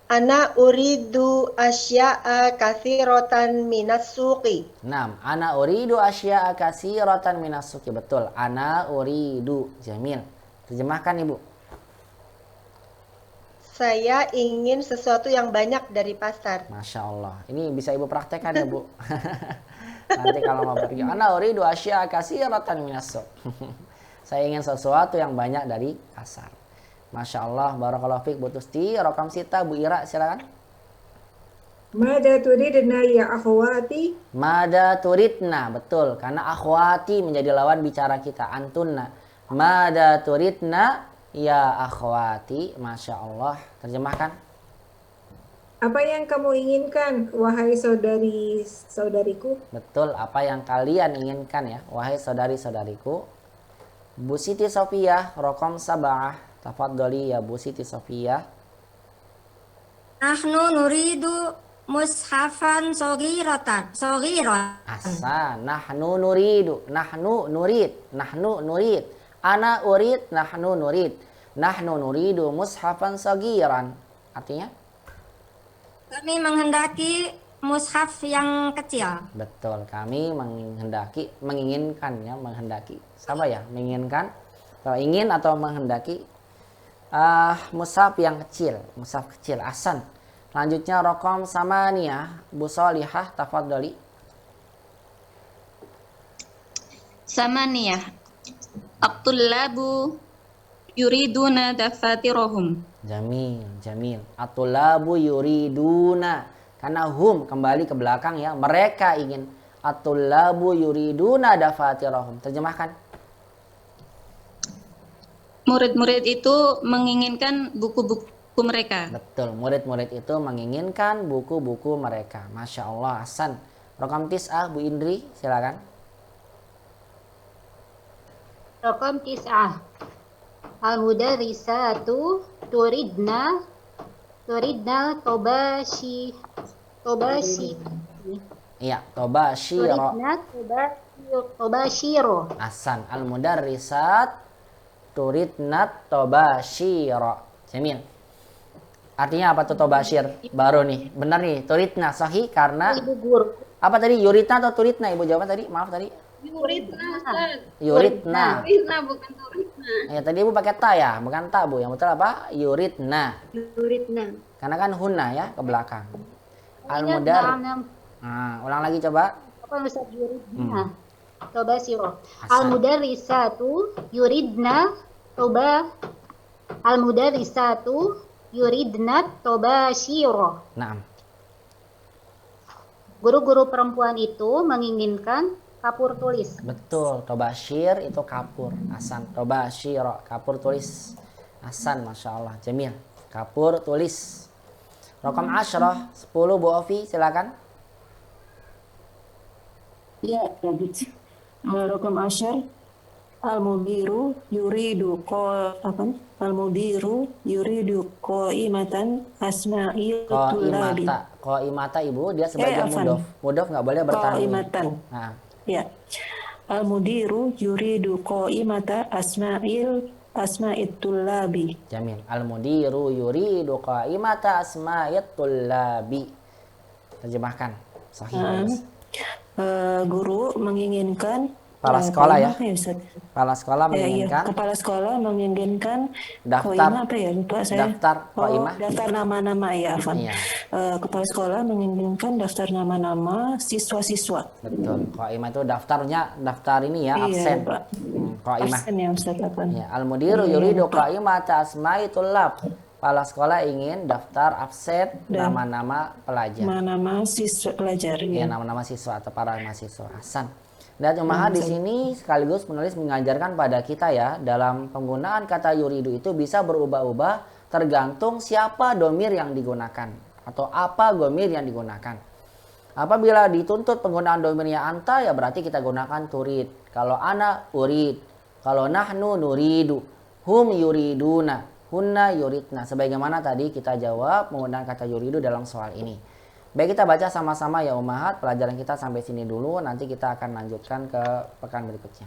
Ana uridu asya'a katsiratan minas suqi. Naam, ana uridu asya'a katsiratan minas suqi. Betul. Ana uridu. Jamil. Terjemahkan Ibu. Saya ingin sesuatu yang banyak dari pasar. Masya Allah. Ini bisa Ibu praktekkan ya Bu. Nanti kalau mau pergi. Ana uridu asya'a katsiratan minas suq. Saya ingin sesuatu yang banyak dari pasar. Masya Allah, barakallahu fiik Bu Tusti. Rakam sita Bu Ira, silakan. Mada turidna ya akhwati? Mada turidna, betul. Karena akhwati menjadi lawan bicara kita, antunna. Mada turidna ya akhwati. Masya Allah. Terjemahkan. Apa yang kamu inginkan, wahai saudariku? Betul, apa yang kalian inginkan ya, wahai saudari-saudariku. Bu Siti Sofiyah, rakam sab'ah. Tafadhali ya Bu Siti Sofiyah. Nahnu nuridu mushafan saghiran. Ahsan. Nahnu nurid. Ana urid, nahnu nurid. Nahnu nuridu mushafan saghiran. Artinya? Kami menghendaki mushaf yang kecil. Betul, kami menginginkan ya, menghendaki. Sama ya, menginginkan. Kalau ingin atau menghendaki mushaf yang kecil, mushaf kecil. Ahsan. Lanjutnya raqam samaniyah, Bu Sholihah, tafadhali. Samaniyah. At-tullabu yuriduna dafatirahum. Jamil. At-tullabu yuriduna. Karena hum kembali ke belakang ya, mereka ingin. At-tullabu yuriduna dafatirahum. Terjemahkan. Murid-murid itu menginginkan buku-buku mereka. Betul, murid-murid itu menginginkan buku-buku mereka. Masya Allah, Hasan. Rakam tis'ah, Bu Indri, silakan. Raqam 9. Al-mudarrisatu turidna tobashi. Iya, tobashiro. Tobashiro. Hasan. Al-mudarrisat turidnat tobashiro. Jamil. Artinya apa tuh tobashir? Baru nih. Benar nih. Turidna sahih karena Ibu guru. apa tadi? Yuridna atau turidna? Ibu jawaban tadi. Maaf tadi. Yuridna, Ustaz. Yuridna. Yuridna bukan turidna. Ya tadi Ibu pakai ta ya, bukan ta Bu. Yang betul apa? Yuridna. Yuridna. Karena kan hunna ya ke belakang. Al-mudar. Nah, ulang lagi coba. Apa Ustaz yuridna? Tobashiro. Al-mudarrisatu yuridna tobashiro. Naam. Guru-guru perempuan itu menginginkan kapur tulis. Betul, tobashir itu kapur. Hasan, tobashiro, kapur tulis. Hasan, Masya Allah. Jamil. Kapur tulis. Rakam 10, 10 Bu Ovi, silakan. Ya, lanjut. Rakam 10. Al-mudiru yuridu qaimatan asma'il tullabi. Qaimata Ibu, dia sebagai mudhof. Mudhof nggak boleh bertanwin. Qaimatan. Nah. Ya. Al-mudiru yuridu qaimata asma'it tullabi. Jamil. Al-mudiru yuridu qaimata asma'it tullabi. Terjemahkan. Sahih. Guru menginginkan Kepala sekolah ya. Qaimah Ustaz? Kepala sekolah Iya, menginginkan kepala sekolah menginginkan daftar qaimah apa ya? Lupa saya. daftar qaimah. Daftar nama-nama ya, Afan. Iya. Kepala sekolah menginginkan daftar nama-nama siswa-siswa. Betul. Qaimah itu daftar ini ya, Iya, absen. Pak. Qaimah. Absen ya Ustaz, Afan. Ya, al-mudiru yuridu qaimata asma'i tullab. Kepala sekolah ingin daftar absen nama-nama pelajar. Nama-nama siswa pelajar. Ya, nama-nama siswa atau para mahasiswa. Hasan. Dan Ummahat di sini sekaligus penulis mengajarkan pada kita ya, dalam penggunaan kata yuridu itu bisa berubah-ubah tergantung siapa domir yang digunakan atau apa domir yang digunakan. Apabila dituntut penggunaan domirnya anta, ya berarti kita gunakan turid. Kalau ana urid, kalau nahnu nuridu, hum yuriduna, hunna yuridna. Sebagaimana tadi kita jawab menggunakan kata yuridu dalam soal ini. Baik, kita baca sama-sama ya Ummahat. Pelajaran kita sampai sini dulu. Nanti kita akan lanjutkan ke pekan berikutnya.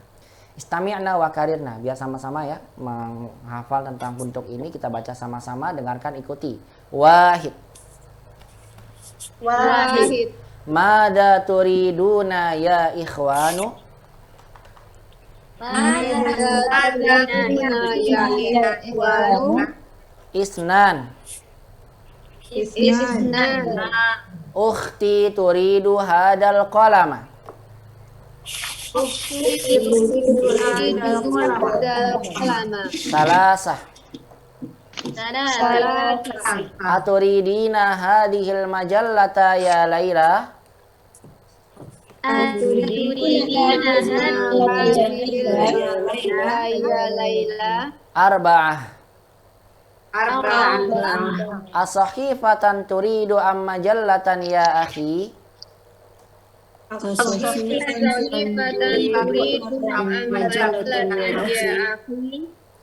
Istami'na wa karirna. Biar sama-sama ya menghafal tentang bentuk ini. Kita baca sama-sama. Dengarkan, ikuti. Wahid. Wahid. Mada turiduna ya ikhwanu? Isnan. Ukhti turidu hadal qalama. Salasah. Aturidina hadhil majallata ya Laila? Arba'ah. Asahifatan turidu am majallatan ya akhi?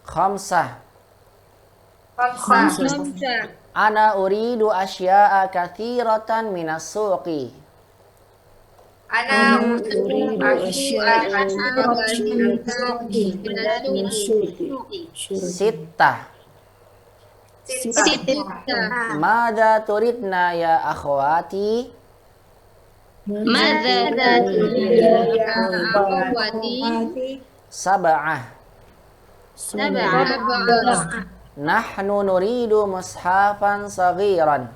Khamsah. Ana uridu asya'a katsiratan minas suqi. Ana uridu asya'a Sittah. Mada turidna ya akhwati? Madza turidna ya akhwati? Sab'ah. Nahnu nuridu mushafan saghiran.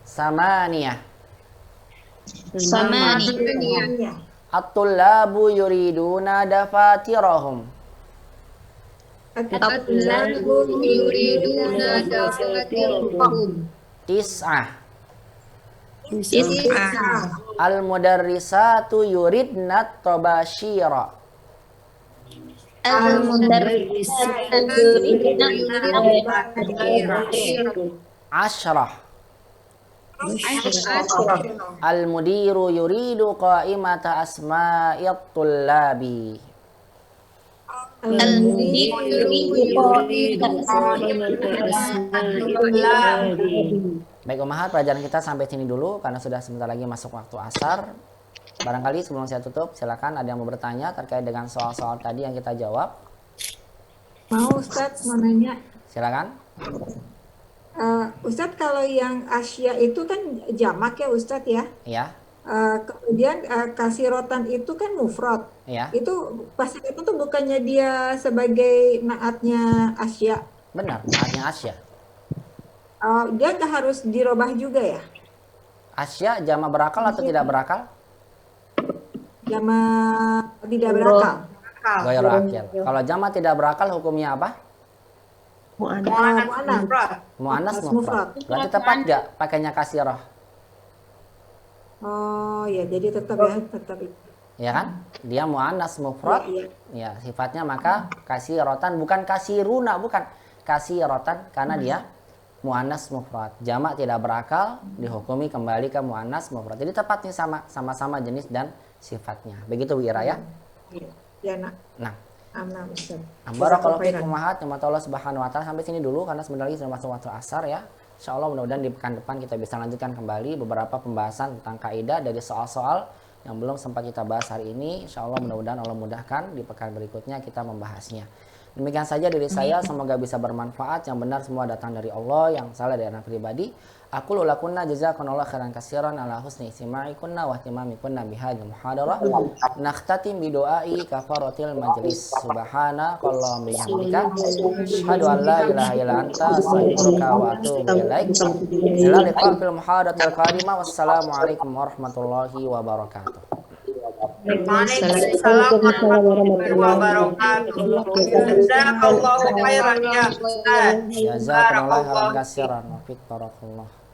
Samaniyah. At-tullabu yuriduna dafatirahum. Tis'ah. Al-mudarrisatu yuridna tabashira. Ashrah. Al-mudiru yuridu qaimata asma'it tullabi. Baik Ummahat, pelajaran kita sampai sini dulu karena sudah sebentar lagi masuk waktu asar. Barangkali sebelum saya tutup, silakan ada yang mau bertanya terkait dengan soal-soal tadi yang kita jawab. Mau Ustadz mau nanya. Silakan. Ustadz, kalau yang Asya itu kan jamak ya Ustadz ya? Iya. Kemudian kasirotan itu kan mufrad. Iya. Itu pasti itu tuh bukannya dia sebagai naatnya Asya? Benar, naatnya Asya. Dia nggak harus dirubah juga ya? Asya jama berakal atau tidak berakal? Jama tidak berakal. Ghairu akil. Kalau jama tidak berakal hukumnya apa? Mu'annas mufrad. Berarti tepat nggak pakainya kasirah? Oh ya, jadi tetap ya, tetap itu. Ya kan? Dia mu'annas mufrad. Ya, sifatnya maka kasiratan, bukan kasiruna, bukan kasiratan karena dia mu'annas mufrad. Jamak tidak berakal dihukumi kembali ke mu'annas mufrad. Jadi tepatnya sama-sama jenis dan sifatnya. Begitu Wira ya? Ya, nak. Nah. Barakallahu fiikum Ummahat, Allah Subhanahu wa taala. Sampai sini dulu karena sebentar lagi sudah masuk waktu asar ya. Insyaallah mudah-mudahan di pekan depan kita bisa lanjutkan kembali beberapa pembahasan tentang kaidah dari soal-soal yang belum sempat kita bahas hari ini. Insyaallah mudah-mudahan Allah mudahkan di pekan berikutnya kita membahasnya. Demikian saja dari saya, semoga bisa bermanfaat. Yang benar semua datang dari Allah, yang salah dari anak pribadi. Aku lulakunna jazakumullah khairan katsiran ala husni istima'ikunna wa ihtimamikunna bihadhil muhadarah. Nakhtatim bi du'ai kafaratil majlis. Subhanakallahumma bihamdika asyhadu an la ilaha illa anta astaghfiruka wa atubu ilaik. Ila liqa fil muhadaratil qadimah. Wassalamualaikum warahmatullahi wabarakatuh. Waalaikumsalam warahmatullahi wabarakatuh. Jazakallahu khairan ya Ustaz. Jazakallahu khairan katsiran wa fiq barakallah.